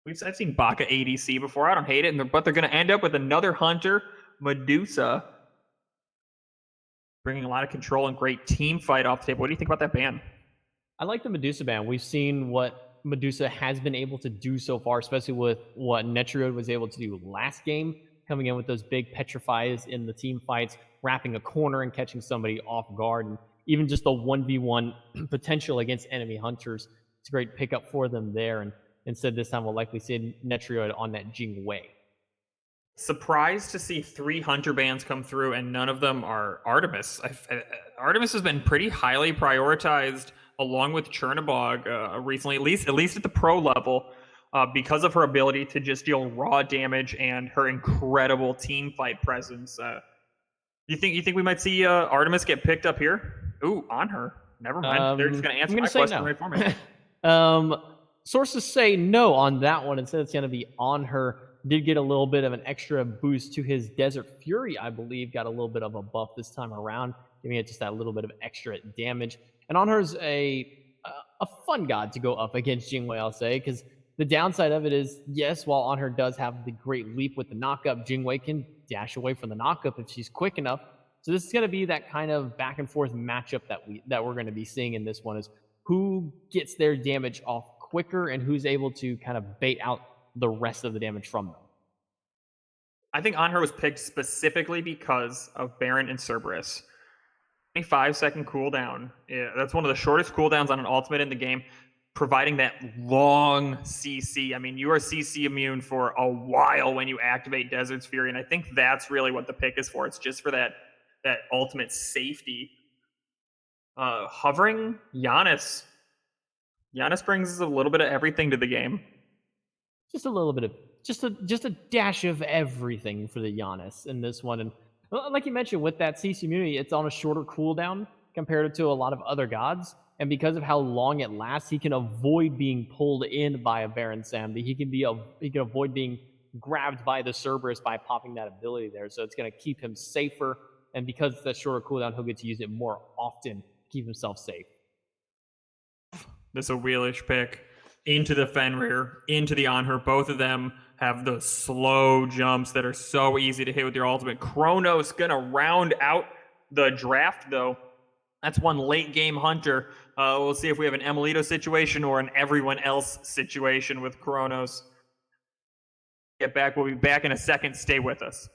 Baka ADC before. I don't hate it, but they're going to end up with another hunter, Medusa, bringing a lot of control and great team fight off the table. What do you think about that ban? I like the Medusa ban. We've seen what Medusa has been able to do so far, especially with what Netriod was able to do last game, coming in with those big petrifies in the team fights, wrapping a corner and catching somebody off guard, and even just the 1v1 potential against enemy hunters. It's a great pickup for them there. And instead, this time we'll likely see Netriod on that Jingwei. Surprised to see 3 hunter bans come through, and none of them are Artemis. Artemis has been pretty highly prioritized along with Chernobog recently, at least at the pro level, because of her ability to just deal raw damage and her incredible team fight presence. You think we might see Artemis get picked up here? Ooh, on her. Never mind. They're just going to answer my question right for me. Sources say no on that one. Instead, it's going to be on her. Did get a little bit of an extra boost to his Desert Fury, I believe. Got a little bit of a buff this time around, giving it just that little bit of extra damage. And on her's a fun god to go up against Jingwei, I'll say, because the downside of it is, yes, while on her does have the great leap with the knockup, Jingwei can dash away from the knockup if she's quick enough. So this is going to be that kind of back and forth matchup that we're going to be seeing in this one, is who gets their damage off quicker and who's able to kind of bait out the rest of the damage from them. I think On Her was picked specifically because of Baron and Cerberus. 25-second cooldown. Yeah, that's one of the shortest cooldowns on an ultimate in the game, providing that long CC. I mean, you are CC immune for a while when you activate Desert's Fury, and I think that's really what the pick is for. It's just for that ultimate safety. Hovering Giannis. Giannis brings a little bit of everything to the game. Just a little bit of, just a dash of everything for the Giannis in this one. And like you mentioned, with that CC immunity, it's on a shorter cooldown compared to a lot of other gods. And because of how long it lasts, he can avoid being pulled in by a Baron Samedi. He can avoid being grabbed by the Cerberus by popping that ability there. So it's going to keep him safer. And because it's that shorter cooldown, he'll get to use it more often to keep himself safe. This is a wheelish pick. Into the Fenrir, into the On Her. Both of them have the slow jumps that are so easy to hit with your ultimate. Chronos gonna round out the draft, though. That's one late game hunter. We'll see if we have an Emilito situation or an everyone else situation with Chronos. Get back. We'll be back in a second. Stay with us.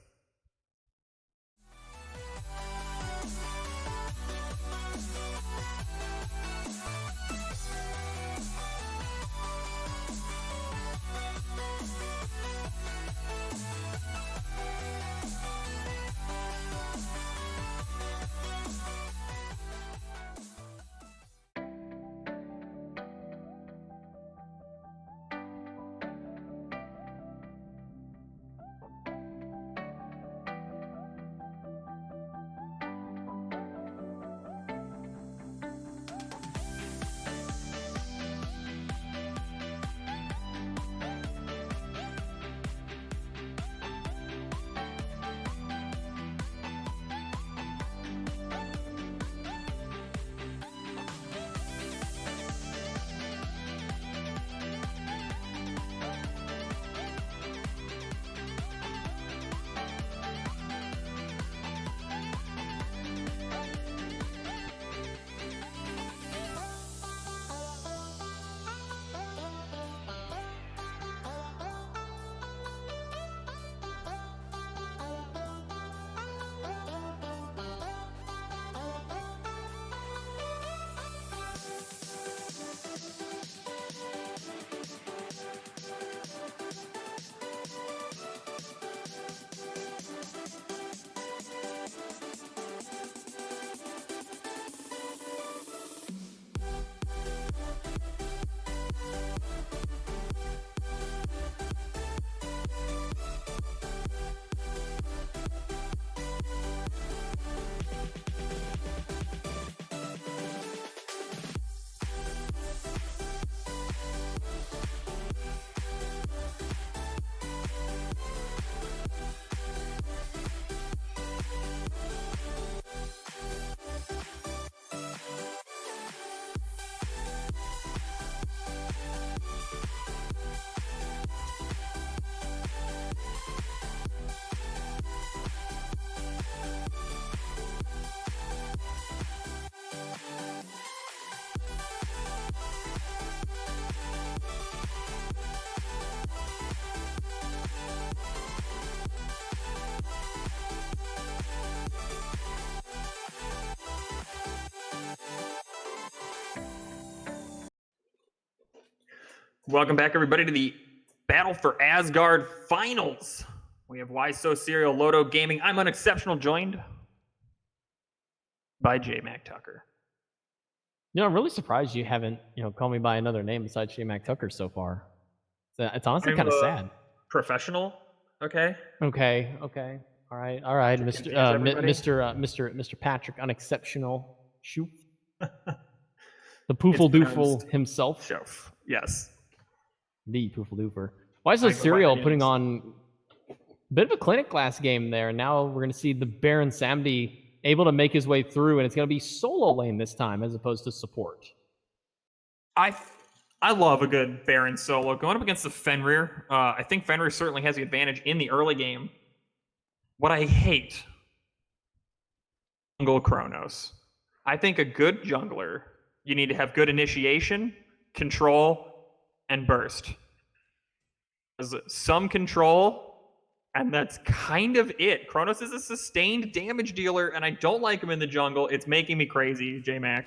Welcome back, everybody, to the Battle for Asgard Finals. We have Why So Serial, Lodo Gaming. I'm Unexceptional, joined by J Mac Tucker. I'm really surprised you haven't, called me by another name besides J Mac Tucker so far. It's honestly kind of sad. Professional, okay? Okay. All right, Mr. Patrick Unexceptional Shoof. The Poofle Doofle himself. Shoof, yes. The Poofle Doofer. Why is the Serial putting on a bit of a clinic class game there? Now we're going to see the Baron Samedi able to make his way through, and it's going to be solo lane this time as opposed to support. I love a good Baron solo. Going up against the Fenrir, I think Fenrir certainly has the advantage in the early game. What I hate, jungle Kronos. I think a good jungler, you need to have good initiation, control, and burst. Some control, and that's kind of it. Kronos is a sustained damage dealer, and I don't like him in the jungle. It's making me crazy, J-Mac.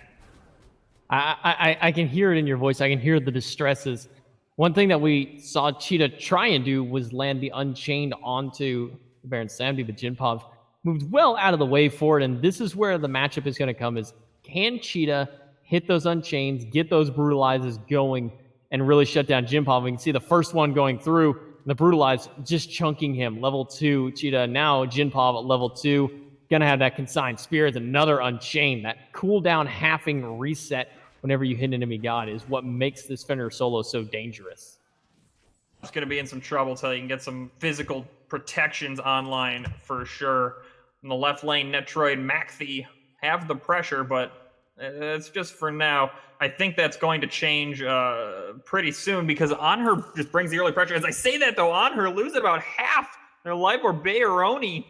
I can hear it in your voice. I can hear the distresses. One thing that we saw Cheetah try and do was land the Unchained onto Baron Samedi, but Jinpov moved well out of the way for it, and this is where the matchup is going to come is, can Cheetah hit those Unchains, get those Brutalizes going, and really shut down Jinpov? We can see the first one going through, the Brutalize just chunking him. Level 2, Cheetah. Now Jinpov at level 2. Gonna have that Consigned Spirit, another Unchained. That cooldown halving reset whenever you hit an enemy god is what makes this Fenrir solo so dangerous. It's gonna be in some trouble till you can get some physical protections online for sure. In the left lane, Netroid, Macthy have the pressure, but it's just for now. I think that's going to change pretty soon because Anher just brings the early pressure. As I say that, though, Anher loses about half their life, or Bayroneri.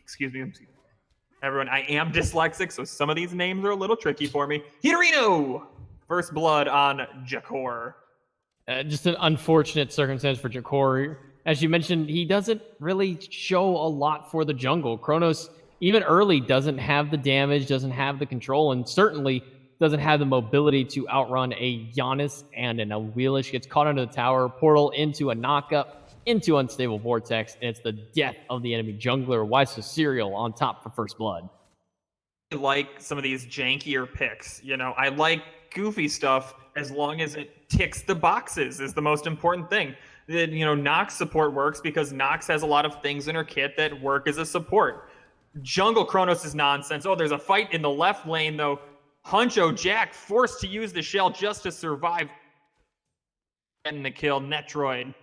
Excuse me. Everyone, I am dyslexic, so some of these names are a little tricky for me. Hidorino! First blood on Jakor. Just an unfortunate circumstance for Jakor. As you mentioned, he doesn't really show a lot for the jungle. Kronos, even early, doesn't have the damage, doesn't have the control, and certainly doesn't have the mobility to outrun a Giannis and an Wheelish. Gets caught under the tower, portal into a knockup, into Unstable Vortex, and it's the death of the enemy jungler. Why So Serial on top for first blood? I like some of these jankier picks. I like goofy stuff as long as it ticks the boxes is the most important thing. Nox support works because Nox has a lot of things in her kit that work as a support. Jungle Kronos is nonsense. Oh, there's a fight in the left lane, though. Huncho Jack forced to use the shell just to survive. And the kill. Netroid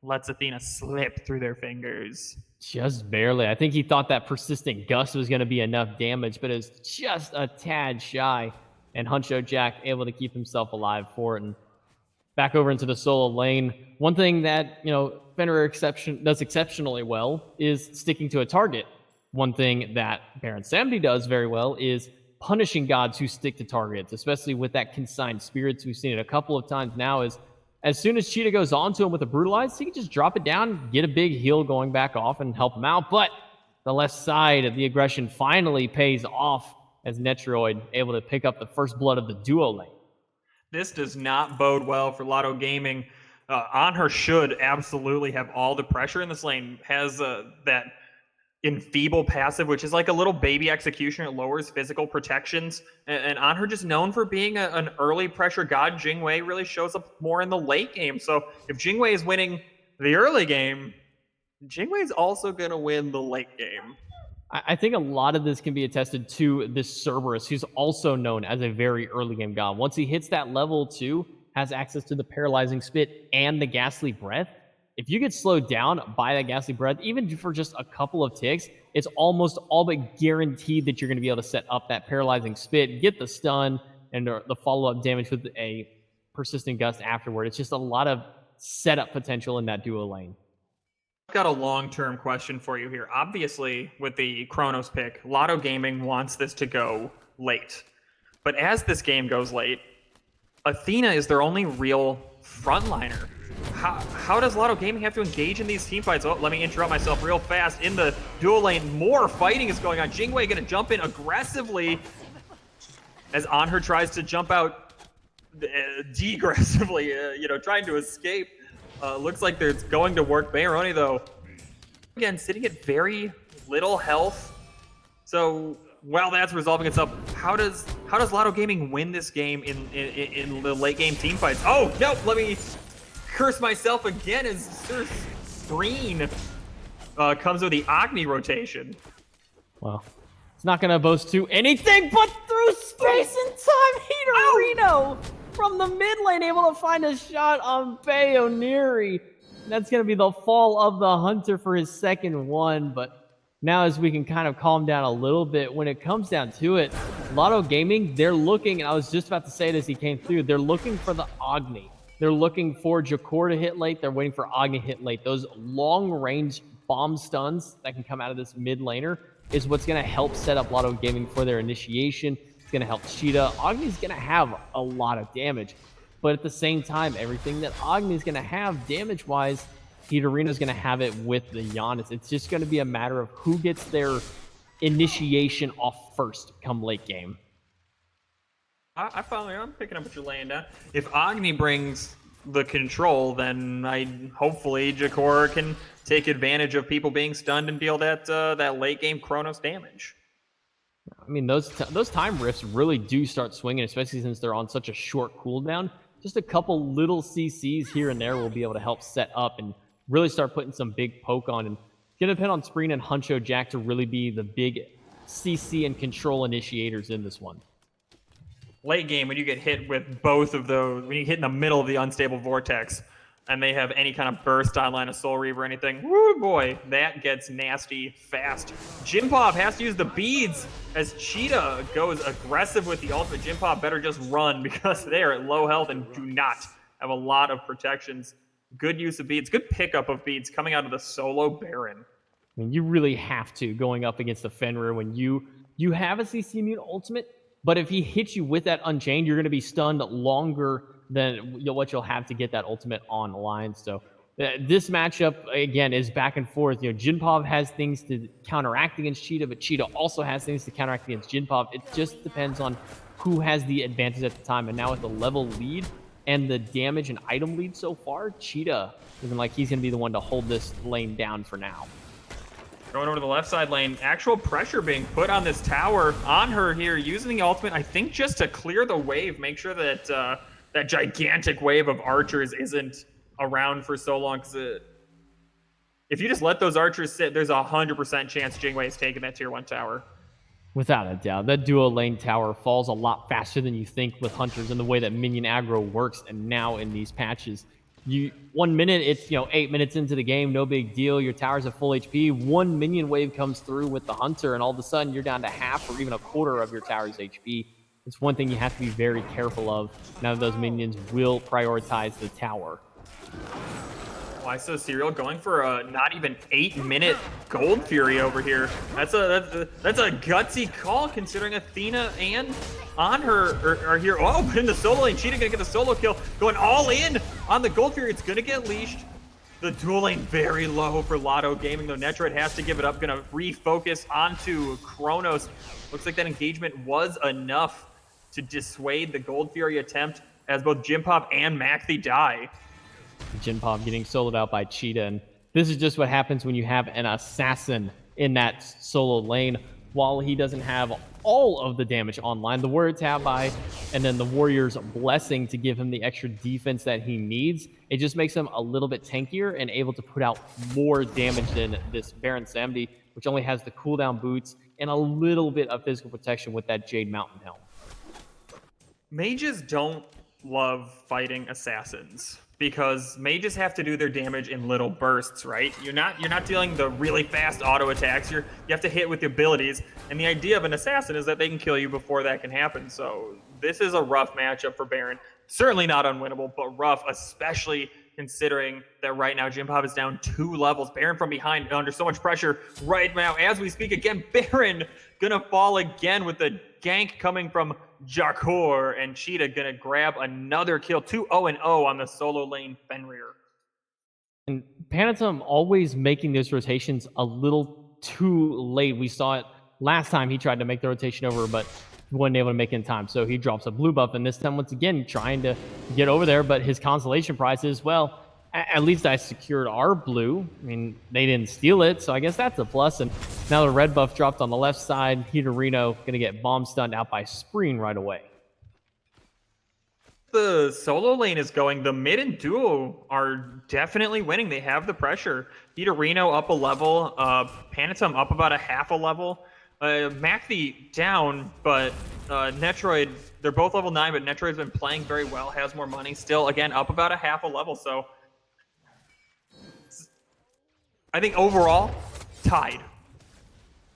lets Athena slip through their fingers. Just barely. I think he thought that persistent gust was going to be enough damage, but it was just a tad shy. And Huncho Jack able to keep himself alive for it. And back over into the solo lane. One thing that, Fenrir does exceptionally well is sticking to a target. One thing that Baron Samedi does very well is punishing gods who stick to targets, especially with that Consigned Spirits. We've seen it a couple of times now. Is as soon as Cheetah goes onto him with a Brutalize, he can just drop it down, get a big heal going back off, and help him out. But the left side of the aggression finally pays off as Netroid able to pick up the first blood of the duo lane. This does not bode well for Lotto Gaming. Anher should absolutely have all the pressure in this lane. Has that Enfeeble passive, which is like a little baby executioner. It lowers physical protections. And Anher just known for being an early pressure god. Jingwei really shows up more in the late game. So if Jingwei is winning the early game, Jingwei is also going to win the late game. I think a lot of this can be attested to this Cerberus, who's also known as a very early game god. Once he hits that level 2, has access to the Paralyzing Spit and the Ghastly Breath. If you get slowed down by that Ghastly Breath, even for just a couple of ticks, it's almost all but guaranteed that you're going to be able to set up that Paralyzing Spit, get the stun, and the follow-up damage with a Persistent Gust afterward. It's just a lot of setup potential in that duo lane. I've got a long-term question for you here. Obviously, with the Kronos pick, Lotto Gaming wants this to go late. But as this game goes late, Athena is their only real frontliner. How does Lotto Gaming have to engage in these team fights? Oh, let me interrupt myself real fast. In the dual lane, more fighting is going on. Jingwei going to jump in aggressively as Anher tries to jump out degressively, trying to escape. Looks like it's going to work. Bayeroni, though, again, sitting at very little health. So while that's resolving itself, how does Lotto Gaming win this game in the late game team fights? Oh no, let me curse myself again as Sir Screen comes with the Agni rotation. Well, it's not going to boast to anything but through space and time. Hitorino from the mid lane able to find a shot on Bayoniri. That's going to be the fall of the Hunter for his second one, but now as we can kind of calm down a little bit, when it comes down to it, Lotto Gaming, they're looking, and I was just about to say it as he came through, they're looking for the Agni. They're looking for Jakor to hit late. They're waiting for Agni to hit late. Those long-range bomb stuns that can come out of this mid laner is what's going to help set up Lotto Gaming for their initiation. It's going to help Cheetah. Agni's going to have a lot of damage, but at the same time, everything that Agni's going to have damage-wise, Hitorino's going to have it with the Giannis. It's just going to be a matter of who gets their initiation off first come late game. I follow you. I'm picking up what you're laying down. If Agni brings the control, then hopefully Jakor can take advantage of people being stunned and deal that late game Chronos damage. I mean, those time rifts really do start swinging, especially since they're on such a short cooldown. Just a couple little CCs here and there will be able to help set up and really start putting some big poke on. And it's going to depend on Spreen and Huncho Jack to really be the big CC and control initiators in this one. Late game, when you get hit with both of those, when you hit in the middle of the unstable vortex, and they have any kind of burst online, a Soul Reaver or anything, woo boy, that gets nasty fast. Jimpov has to use the beads as Cheetah goes aggressive with the ultimate. Jimpov better just run because they are at low health and do not have a lot of protections. Good use of beads, good pickup of beads coming out of the solo Baron. I mean, you really have to going up against the Fenrir when you have a CC immune ultimate, but if he hits you with that Unchained, you're going to be stunned longer than what you'll have to get that ultimate online. So this matchup, again, is back and forth. Jinpov has things to counteract against Cheetah, but Cheetah also has things to counteract against Jinpov. It just depends on who has the advantage at the time. And now with the level lead and the damage and item lead so far, Cheetah looking like he's going to be the one to hold this lane down for now. Going over to the left side lane, actual pressure being put on this tower on her here, using the ultimate, I think just to clear the wave, make sure that that gigantic wave of archers isn't around for so long. Because if you just let those archers sit, there's a 100% chance Jingwei is taking that tier 1 tower. Without a doubt, that duo lane tower falls a lot faster than you think with Hunters and the way that minion aggro works. And now in these patches, 1 minute, it's 8 minutes into the game, no big deal. Your tower's at full HP. One minion wave comes through with the Hunter, and all of a sudden you're down to half or even a quarter of your tower's HP. It's one thing you have to be very careful of now that those minions will prioritize the tower. Oh, I saw Serial going for a not even 8-minute Gold Fury over here. That's a gutsy call considering Athena and on her are here. Oh, but in the solo lane, Cheetah gonna get the solo kill, going all in on the Gold Fury. It's gonna get leashed. The dual lane very low for Lotto Gaming, though. Netroid has to give it up. Gonna refocus onto Chronos. Looks like that engagement was enough to dissuade the Gold Fury attempt as both Jimpop and Macthy die. Jinpov getting soloed out by Cheetah, and this is just what happens when you have an assassin in that solo lane. While he doesn't have all of the damage online, the Warrior tab by, and then the Warrior's blessing to give him the extra defense that he needs, it just makes him a little bit tankier and able to put out more damage than this Baron Samedi, which only has the cooldown boots and a little bit of physical protection with that Jade Mountain Helm. Mages don't love fighting assassins because mages have to do their damage in little bursts, right? You're not dealing the really fast auto attacks. You have to hit with the abilities, and the idea of an assassin is that they can kill you before that can happen. So this is a rough matchup for Baron. Certainly not unwinnable, but rough, especially considering that right now Jimpov is down 2 levels. Baron from behind under so much pressure right now as we speak. Again, Baron gonna fall again with the gank coming from Jakor, and Cheetah gonna grab another kill. 2-0-0 on the solo lane Fenrir. And Panatum always making those rotations a little too late. We saw it last time he tried to make the rotation over, but he wasn't able to make it in time. So he drops a blue buff, and this time, once again, trying to get over there. But his consolation prize is, well, at least I secured our blue. I mean, they didn't steal it, so I guess that's a plus. And now the red buff dropped on the left side. Hitorino going to get bomb stunned out by Spreen right away. The solo lane is going. The mid and duo are definitely winning. They have the pressure. Hitorino up a level. Panatum up about a half a level. Macthy down, but Netroid, they're both level 9, but Netroid's been playing very well, has more money. Still, again, up about a half a level. So I think overall, tied.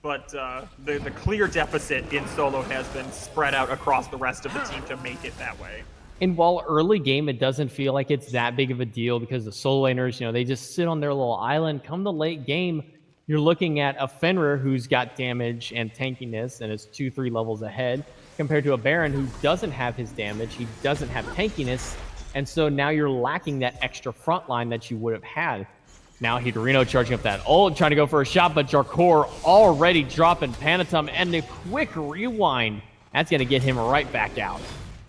But the clear deficit in solo has been spread out across the rest of the team to make it that way. And while early game, it doesn't feel like it's that big of a deal because the solo laners, they just sit on their little island. Come the late game, you're looking at a Fenrir who's got damage and tankiness and is 2-3 levels ahead compared to a Baron who doesn't have his damage. He doesn't have tankiness. And so now you're lacking that extra front line that you would have had. Now Hitorino charging up that ult, trying to go for a shot, but Jarkor already dropping Panatum, and the quick rewind. That's going to get him right back out.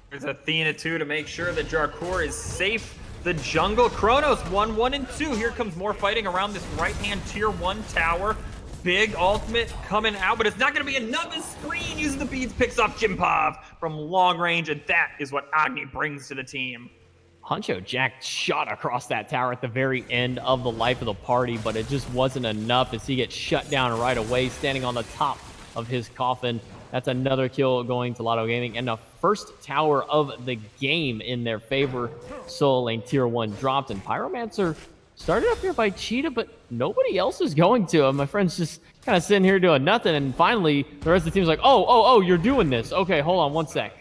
There's Athena, too, to make sure that Jarkor is safe. The jungle, Kronos, 1, and 2. Here comes more fighting around this right-hand tier 1 tower. Big ultimate coming out, but it's not going to be enough as Spreen uses the beads, picks off Jimpov from long range, and that is what Agni brings to the team. Huncho Jack shot across that tower at the very end of the life of the party, but it just wasn't enough as he gets shut down right away, standing on the top of his coffin. That's another kill going to Lotto Gaming, and the first tower of the game in their favor. Solo lane tier 1 dropped, and Pyromancer started up here by Cheetah, but nobody else is going to him. My friend's just kind of sitting here doing nothing, and finally the rest of the team's like, oh, you're doing this. Okay, hold on one sec.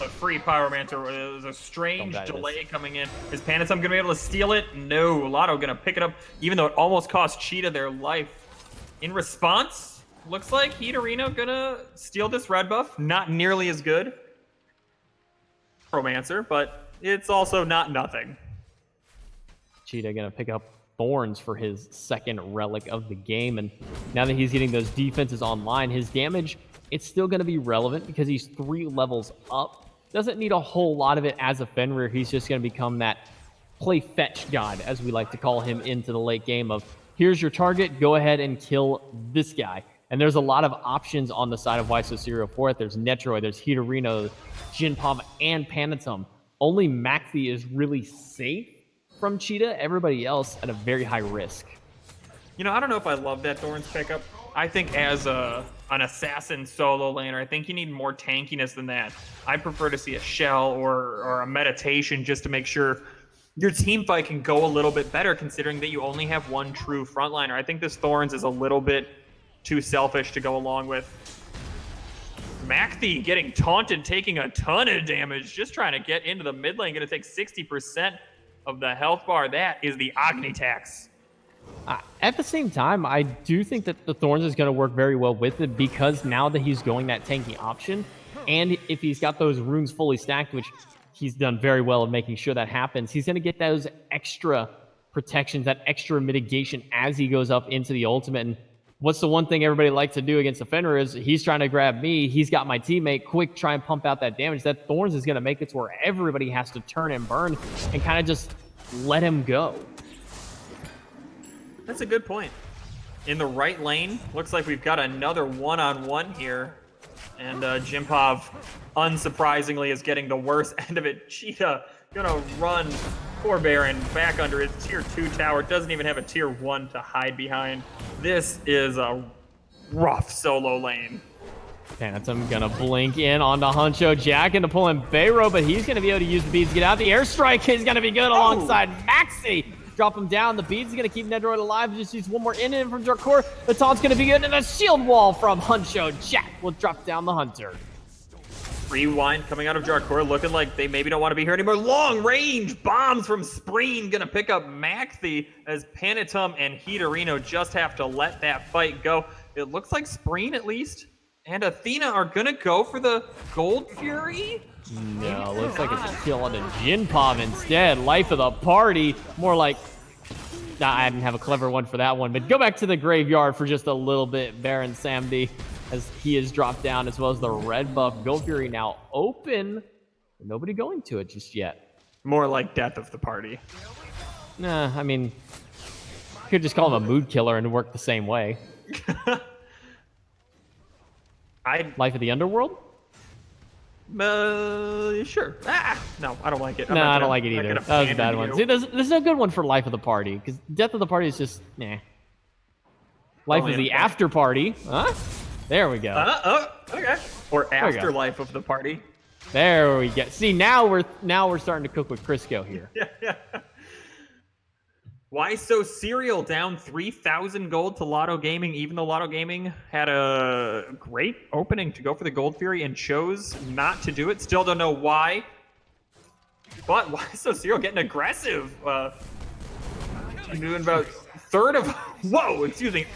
A free Pyromancer. There's a strange delay coming in. Is Panatum going to be able to steal it? No. Lotto going to pick it up, even though it almost cost Cheetah their life. In response, looks like Hitorino going to steal this red buff. Not nearly as good. Pyromancer, but it's also not nothing. Cheetah going to pick up Thorns for his second relic of the game, and now that he's getting those defenses online, his damage, it's still going to be relevant because he's 3 levels up. Doesn't need a whole lot of it as a Fenrir. He's just going to become that play fetch god, as we like to call him, into the late game of, here's your target, go ahead and kill this guy. And there's a lot of options on the side of Yso for it. There's Netroid, there's Hitorino, Jinpov, and Panatum. Only Macthy is really safe from Cheetah. Everybody else at a very high risk. I don't know if I love that Thorns pickup. I think as an assassin solo laner, I think you need more tankiness than that. I prefer to see a shell or a meditation just to make sure your team fight can go a little bit better, considering that you only have one true frontliner. I think this Thorns is a little bit too selfish to go along with. Macthy getting taunted, taking a ton of damage, just trying to get into the mid lane, going to take 60% of the health bar. That is the Agni tax. At the same time, I do think that the Thorns is going to work very well with it, because now that he's going that tanky option, and if he's got those runes fully stacked, which he's done very well of making sure that happens, he's going to get those extra protections, that extra mitigation as he goes up into the ultimate. And what's the one thing everybody likes to do against the Fenrir is he's trying to grab me, he's got my teammate, quick, try and pump out that damage. That Thorns is going to make it to where everybody has to turn and burn and kind of just let him go. That's a good point. In the right lane, looks like we've got another one-on-one here. And Jimpov, unsurprisingly, is getting the worst end of it. Cheetah gonna run poor Baron back under his tier 2 tower. Doesn't even have a tier 1 to hide behind. This is a rough solo lane. Phantom gonna blink in onto Huncho Jack and to pull in Bayro, but he's gonna be able to use the beads to get out. The airstrike is gonna be good alongside Maxi. Drop him down. The beads is going to keep Nedroid alive. Just use one more in from Jarkor. The taunt's going to be good. And a shield wall from Huncho Jack will drop down the Hunter. Rewind coming out of Jarkor, looking like they maybe don't want to be here anymore. Long range bombs from Spreen going to pick up Macthy as Panatum and Hitorino just have to let that fight go. It looks like Spreen, at least, and Athena are going to go for the Gold Fury. No, looks like it's a kill on the Jinpov instead. Life of the party. More like, I didn't have a clever one for that one, but go back to the graveyard for just a little bit, Baron Samdi. as he is dropped down, as well as the red buff. Gold Fury now open. Nobody going to it just yet. More like death of the party. Nah, I mean, you could just call him a mood killer and work the same way. Life of the Underworld? Sure. No, I don't like it. No, I don't like it either. That was a bad one. See, there's no good one for Life of the Party, because Death of the Party is just, nah. Life of the After Party. Huh? There we go. Okay. Or Afterlife of the party. There we go. See, now we're starting to cook with Crisco here. Yeah. Why so Serial down 3,000 gold to Lotto Gaming, even though Lotto Gaming had a great opening to go for the Gold Fury and chose not to do it. Still don't know why. But why so Serial getting aggressive? Doing about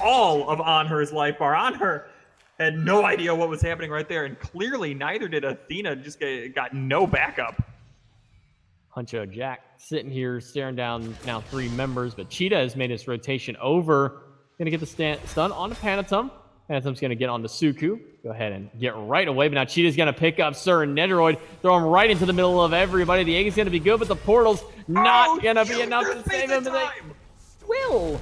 all of Anher's life bar. Anher had no idea what was happening right there, and clearly neither did Athena. Just got no backup. Huncho Jack sitting here staring down now 3 members, but Cheetah has made his rotation over. Gonna get the stun on the Panatum. Panatum's gonna get on the Suku. Go ahead and get right away, but now Cheetah's gonna pick up Sir and Nedroid, throw him right into the middle of everybody. The egg is gonna be good, but the portal's not gonna be enough to save him. Will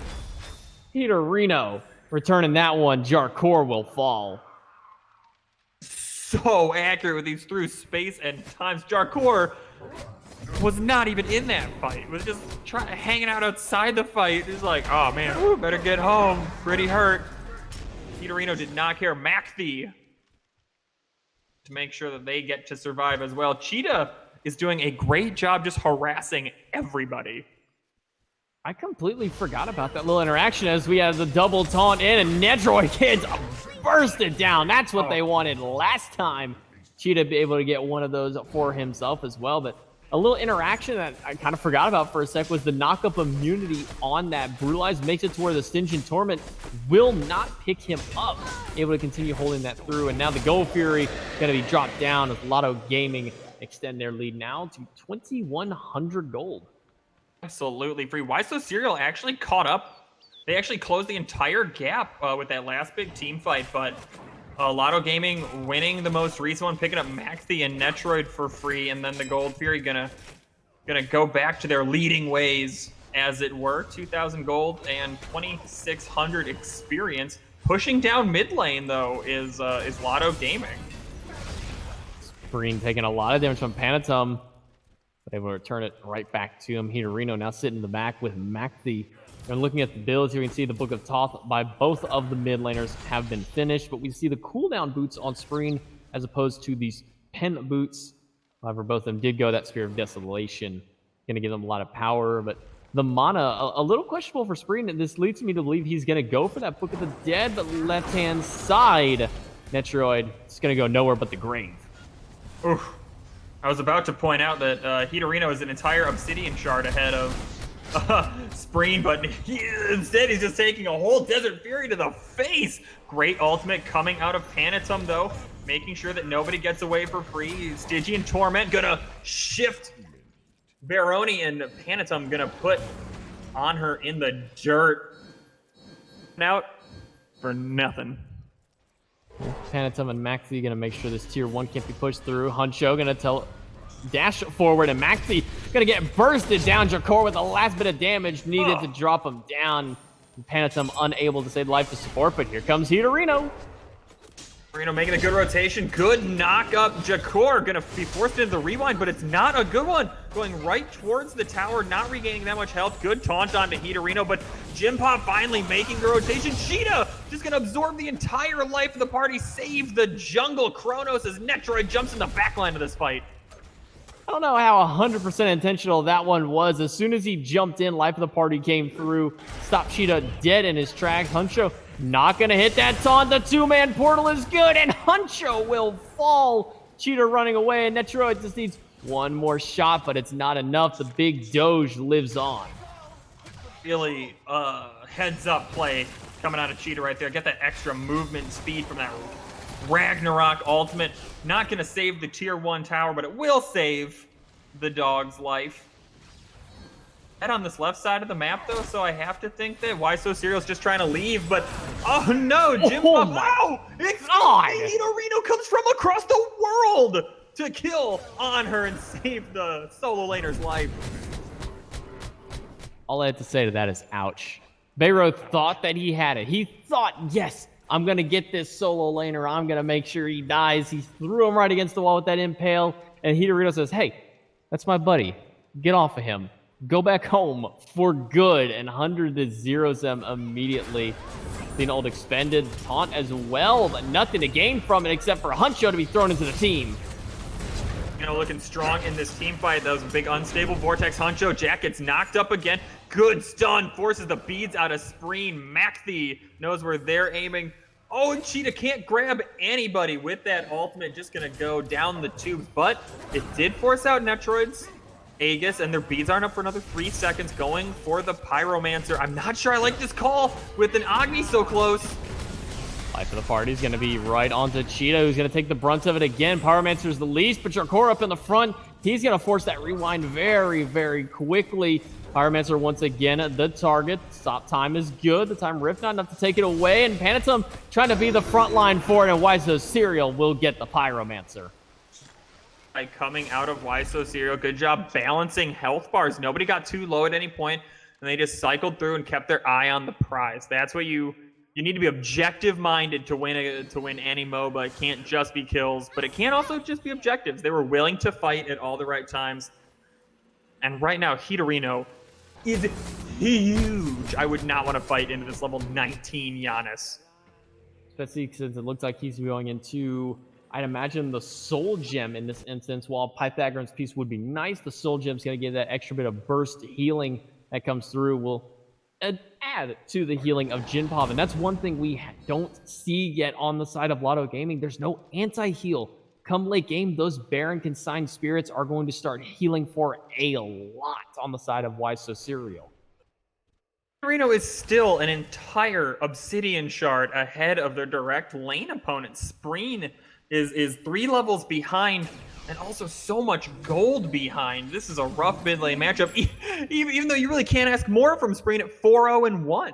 Peter Reno returning that one. Jarkor will fall. So accurate with these through space and times. Jarkor was not even in that fight. Was just hanging out outside the fight. He's like, oh man, better get home. Pretty hurt. Peterino did not care. Macthy to make sure that they get to survive as well. Cheetah is doing a great job just harassing everybody. I completely forgot about that little interaction as we had the double taunt in, and Nedroid kids bursted down. That's what they wanted last time. Cheetah be able to get one of those for himself as well, but a little interaction that I kind of forgot about for a sec was the knock-up immunity on that Brutalize. Makes it to where the Stingent Torment will not pick him up. Able to continue holding that through. And now the Gold Fury going to be dropped down with Lotto Gaming extend their lead now to 2,100 gold. Absolutely free. Why So Serial actually caught up. They actually closed the entire gap with that last big team fight, but Lotto Gaming winning the most recent one, picking up Maxi and Netroid for free, and then the Gold Fury gonna go back to their leading ways, as it were. 2,000 gold and 2,600 experience. Pushing down mid lane though is Lotto Gaming. Spreen taking a lot of damage from Panatum, but able to return it right back to him. Hitorino now sitting in the back with Maxi. And looking at the builds here, we can see the Book of Thoth by both of the mid laners have been finished, but we see the cooldown boots on Spreen as opposed to these pen boots. However, both of them did go that Spear of Desolation. Going to give them a lot of power, but the mana, a little questionable for Spreen, and this leads me to believe he's going to go for that Book of the Dead, but left-hand side, Netroid is going to go nowhere but the grave. Oof. I was about to point out that Hitorino is an entire Obsidian Shard ahead of Spreen, but instead he's just taking a whole Desert Fury to the face. Great ultimate coming out of Panatum though, making sure that nobody gets away for free. Stygian Torment gonna shift Baroni, and Panatum gonna put Anher in the dirt. Out for nothing. Panatum and Maxi gonna make sure this tier 1 can't be pushed through. Huncho gonna dash forward, and Maxi gonna get bursted down. Jakor with the last bit of damage needed to drop him down. Panatum unable to save life to support, but here comes Hitorino. Hitorino making a good rotation. Good knock up. Jakor gonna be forced into the rewind, but it's not a good one. Going right towards the tower, not regaining that much health. Good taunt onto Hitorino, but Jimpop finally making the rotation. Cheetah just gonna absorb the entire life of the party, save the jungle. Kronos as Netroid jumps in the backline of this fight. I don't know how 100% intentional that one was. As soon as he jumped in, life of the party came through, stopped Cheetah dead in his tracks. Huncho not gonna hit that taunt. The 2-man portal is good, and Huncho will fall. Cheetah running away, and Netroid just needs one more shot, but it's not enough. The big Doge lives on. Really heads up play coming out of Cheetah right there. Get that extra movement speed from that Ragnarok ultimate. Not gonna save the tier 1 tower, but it will save the dog's life. on this left side of the map, though, so I have to think that Why So Serial's just trying to leave, but oh no, Jim Pop, my God! Hidorino comes from across the world to kill on her and save the solo laner's life. All I have to say to that is ouch. Bayro thought that he had it. He thought, yes, I'm going to get this solo laner. I'm going to make sure he dies. He threw him right against the wall with that impale, and Hidorino says, hey, that's my buddy. Get off of him. Go back home for good, and 100 zeros them immediately. The old expended taunt as well, but nothing to gain from it except for Huncho to be thrown into the team. You know, looking strong in this team fight. That was a big unstable vortex. Huncho Jack gets knocked up again. Good stun, forces the beads out of Spreen. Macthy knows where they're aiming. Oh, and Cheetah can't grab anybody with that ultimate. Just gonna go down the tubes, but it did force out Netroid's Aegis, and their beads aren't up for another 3 seconds, going for the Pyromancer. I'm not sure I like this call with an Agni so close. Life of the party is going to be right onto Cheetah, who's going to take the brunt of it again. Pyromancer's the least, but Jarkor up in the front. He's going to force that rewind very, very quickly. Pyromancer once again at the target. Stop time is good. The time rift not enough to take it away, and Panatum trying to be the front line for it, and Why So Serial will get the Pyromancer. Coming out of Why So Serial, good job balancing health bars. Nobody got too low at any point, and they just cycled through and kept their eye on the prize. That's what you need to be objective-minded to win any MOBA. It can't just be kills, but it can't also just be objectives. They were willing to fight at all the right times. And right now, Hidorino is huge. I would not want to fight into this level 19 Giannis. Especially since it looks like he's going into, I'd imagine, the Soul Gem in this instance. While Pythagorean's Piece would be nice, the Soul Gem's going to give that extra bit of burst healing that comes through. Will add to the healing of Jinpov, and that's one thing we don't see yet on the side of Lotto Gaming. There's no anti-heal. Come late game, those Baron Consigned Spirits are going to start healing for a lot on the side of Why So Serial. Reno is still an entire Obsidian Shard ahead of their direct lane opponent. Spreen is 3 levels behind, and also so much gold behind. This is a rough mid lane matchup, even though you really can't ask more from Spreen at 4-0-1.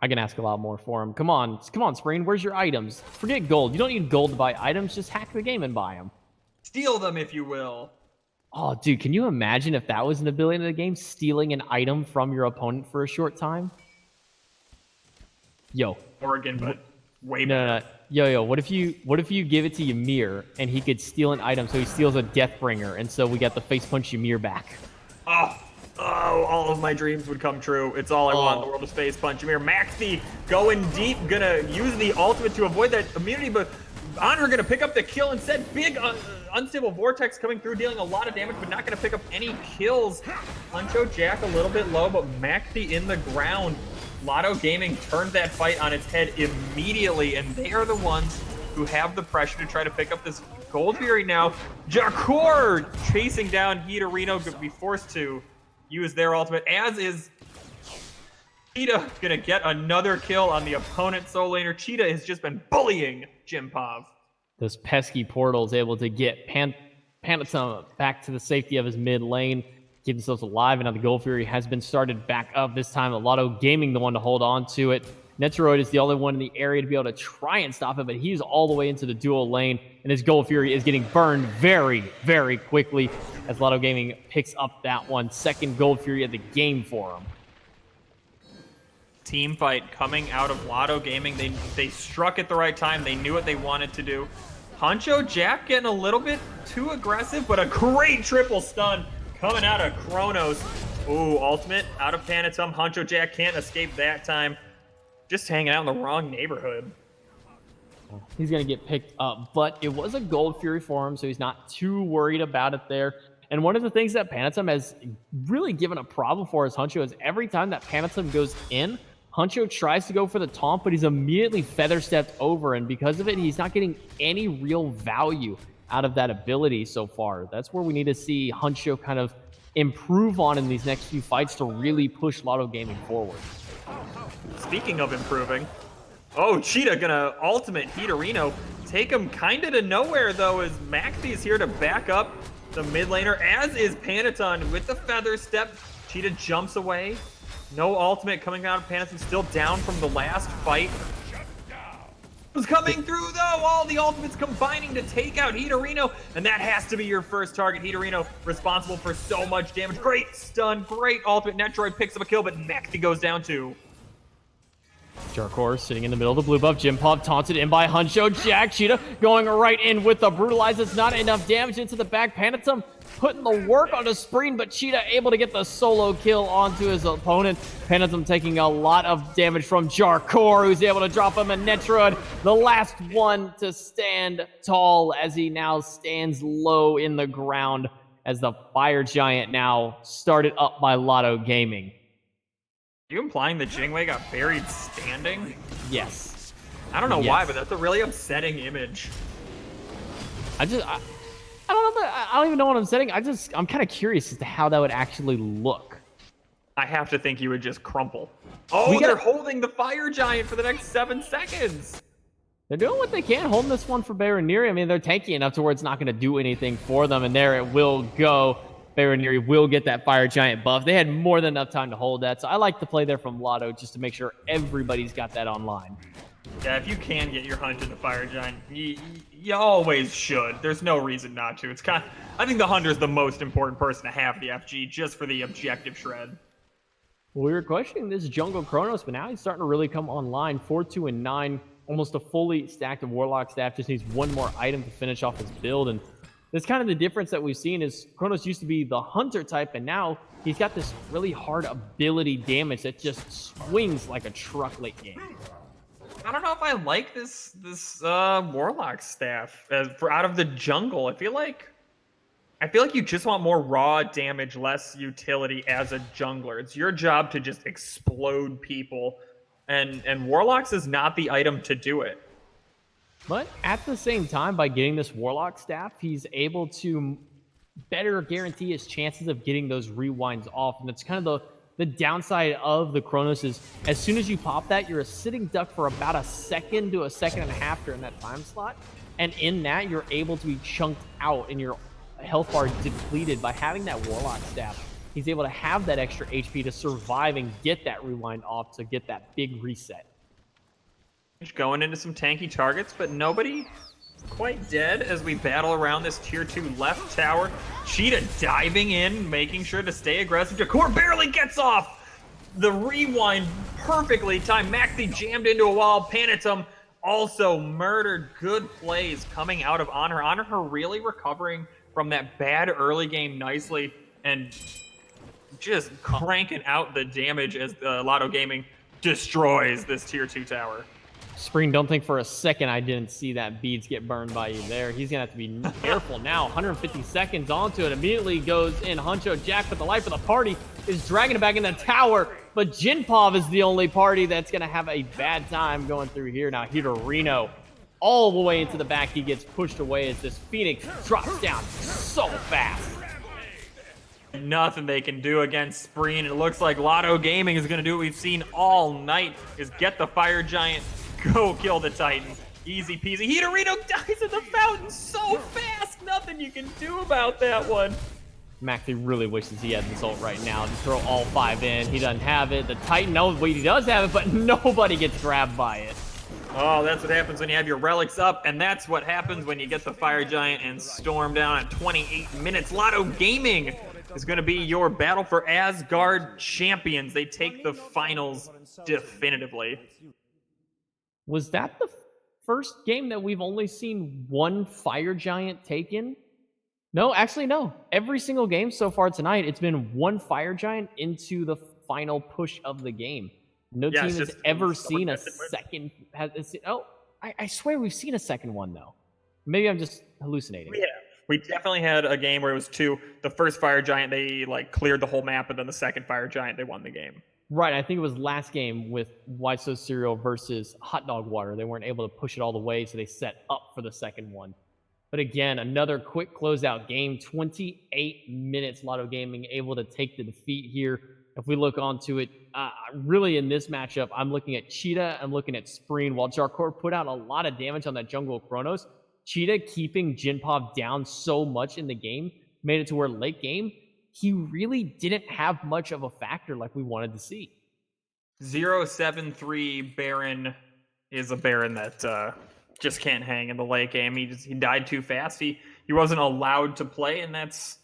I can ask a lot more for him. Come on, Spreen, where's your items? Forget gold. You don't need gold to buy items. Just hack the game and buy them. Steal them, if you will. Oh, dude, can you imagine if that was an ability in the game, stealing an item from your opponent for a short time? Yo. Oregon, but way better. No. Yo, what if you give it to Ymir and he could steal an item, so he steals a Deathbringer, and so we got the face punch Ymir back? Oh, all of my dreams would come true. It's all I want in the world of Space Punch. Ymir, Maxi going deep, gonna use the ultimate to avoid that immunity, but Honor gonna pick up the kill instead. Big unstable vortex coming through, dealing a lot of damage, but not gonna pick up any kills. Huncho Jack a little bit low, but Maxi in the ground. Lotto Gaming turned that fight on its head immediately, and they are the ones who have the pressure to try to pick up this Gold Fury now. Jakor chasing down Hidorino, could be forced to use their ultimate, as is Cheetah gonna get another kill on the opponent solo laner. Cheetah has just been bullying Jimpov. Those pesky portals able to get Panatum back to the safety of his mid lane, keep themselves alive, and now the Gold Fury has been started back up. This time, Lotto Gaming the one to hold on to it. Netroid is the only one in the area to be able to try and stop it, but he's all the way into the dual lane, and his Gold Fury is getting burned very, very quickly as Lotto Gaming picks up that one. Second Gold Fury of the game for him. Team fight coming out of Lotto Gaming. They struck at the right time. They knew what they wanted to do. Huncho Jack getting a little bit too aggressive, but a great triple stun coming out of Kronos. Ooh, ultimate out of Panatum. Huncho Jack can't escape that time. Just hanging out in the wrong neighborhood. He's going to get picked up, but it was a Gold Fury for him, so he's not too worried about it there. And one of the things that Panatum has really given a problem for is Huncho is every time that Panatum goes in, Huncho tries to go for the taunt, but he's immediately feather stepped over, and because of it, he's not getting any real value out of that ability so far. That's where we need to see Huncho kind of improve on in these next few fights to really push Lotto Gaming forward. Speaking of improving, Cheetah gonna ultimate Hidorino. Take him kinda to nowhere though, as Maxi is here to back up the mid laner, as is Panaton with the feather step. Cheetah jumps away. No ultimate coming out of Pantheon, still down from the last fight. Was coming through though, all the ultimates combining to take out Hidorino, and that has to be your first target. Hidorino responsible for so much damage. Great stun, great ultimate. Netroid picks up a kill, but Mechty goes down too. Jarkor sitting in the middle of the blue buff. Jim Pop taunted in by Huncho. Jack Cheetah going right in with the Brutalize. It's not enough damage into the back. Panatum putting the work on the Spreen, but Cheetah able to get the solo kill onto his opponent. Panatum taking a lot of damage from Jarkor, who's able to drop him a Netroid. The last one to stand tall as he now stands low in the ground as the Fire Giant now started up by Lotto Gaming. Are you implying that Jingwei got buried standing? Yes. I don't know Yes. why, but that's a really upsetting image. I don't know. I don't even know what I'm saying. I'm kind of curious as to how that would actually look. I have to think you would just crumple. Oh, they're holding the Fire Giant for the next 7 seconds. They're doing what they can, holding this one for Baroniri. I mean, they're tanky enough to where it's not going to do anything for them, and there it will go. Baroniri will get that Fire Giant buff. They had more than enough time to hold that, so I like to play there from Lotto just to make sure everybody's got that online. Yeah, if you can get your hunt in the Fire Giant, you always should. There's no reason not to. I think the Hunter's the most important person to have the FG just for the objective shred. We were questioning this jungle Chronos, but now he's starting to really come online. 4-2 and 9, almost a fully stacked Warlock staff. Just needs one more item to finish off his build, and that's kind of the difference that we've seen is Chronos used to be the Hunter type, and now he's got this really hard ability damage that just swings like a truck late game. I don't know if I like this Warlock staff out of the jungle. I feel like you just want more raw damage, less utility as a jungler. It's your job to just explode people, and Warlocks is not the item to do it. But at the same time, by getting this Warlock staff, he's able to better guarantee his chances of getting those rewinds off. And that's kind of the downside of the Chronos is as soon as you pop that, you're a sitting duck for about a second to a second and a half during that time slot. And in that, you're able to be chunked out and your health bar depleted. By having that Warlock staff, he's able to have that extra HP to survive and get that rewind off to get that big reset. Going into some tanky targets, but nobody quite dead as we battle around this tier 2 left tower. Cheetah diving in, making sure to stay aggressive. Jakor barely gets off the rewind perfectly timed. Maxi jammed into a wall. Panatum also murdered. Good plays coming out of Honor. Honor really recovering from that bad early game nicely and just cranking out the damage as Lotto Gaming destroys this tier 2 tower. Spring, don't think for a second I didn't see that beads get burned by you there. He's going to have to be careful now. 150 seconds onto it. Immediately goes in. Huncho Jack, but the life of the party is dragging it back in the tower. But Jinpov is the only party that's going to have a bad time going through here. Now, Hidorino all the way into the back. He gets pushed away as this Phoenix drops down so fast. Nothing they can do against Spreen. It looks like Lotto Gaming is going to do what we've seen all night, is get the Fire Giant, go kill the Titan. Easy peasy. Hidorino dies in the fountain so fast. Nothing you can do about that one. Maxi really wishes he had this ult right now to throw all 5 in. He doesn't have it. The Titan knows he does have it, but nobody gets grabbed by it. Oh, that's what happens when you have your relics up, and that's what happens when you get the Fire Giant and storm down at 28 minutes. Lotto Gaming is going to be your battle for Asgard champions. They take the finals definitively. Was that the first game that we've only seen one Fire Giant taken? No, actually, no. Every single game so far tonight, it's been one Fire Giant into the final push of the game. No team has ever seen a second. I swear we've seen a second one, though. Maybe I'm just hallucinating. Yeah, we definitely had a game where it was 2. The first Fire Giant, they cleared the whole map, and then the second Fire Giant, they won the game. Right, I think it was last game with Why So Cereal versus Hot Dog Water. They weren't able to push it all the way, so they set up for the second one. But again, another quick closeout game. 28 minutes, Lotto Gaming able to take the defeat here. If we look onto it, really in this matchup, I'm looking at Cheetah, I'm looking at Spreen. While Jarkor put out a lot of damage on that jungle Chronos, Cheetah keeping Jinpov down so much in the game made it to where late game, he really didn't have much of a factor like we wanted to see. 073 Baron is a Baron that just can't hang in the late game. He died too fast. He wasn't allowed to play, and that's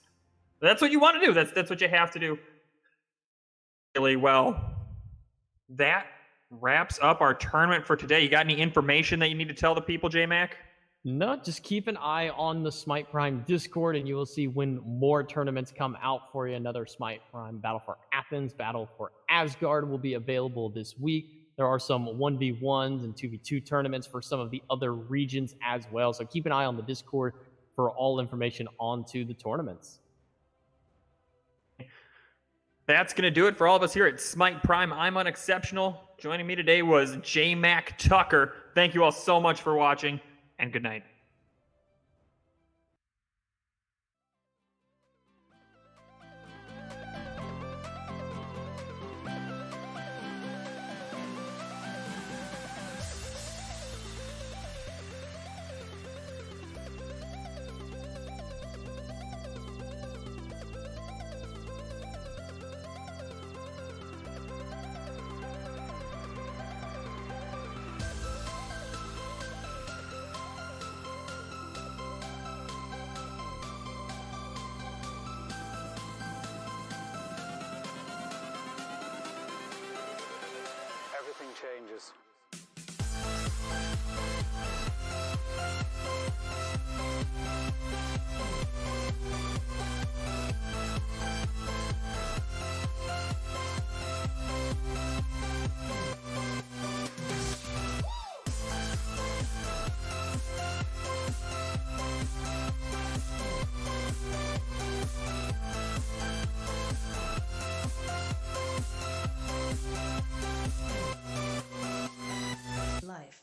what you want to do. That's what you have to do. Really well. That wraps up our tournament for today. You got any information that you need to tell the people, J-Mac? No, just keep an eye on the Smite Prime Discord, and you will see when more tournaments come out for you. Another Smite Prime Battle for Athens, Battle for Asgard will be available this week. There are some 1v1s and 2v2 tournaments for some of the other regions as well. So keep an eye on the Discord for all information onto the tournaments. That's going to do it for all of us here at Smite Prime. I'm Unexceptional. Joining me today was J-Mac Tucker. Thank you all so much for watching, and good night. Everything changes. Life.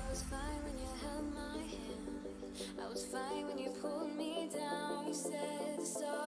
I was fine when you held my hand. I was fine when you pulled me down. You said the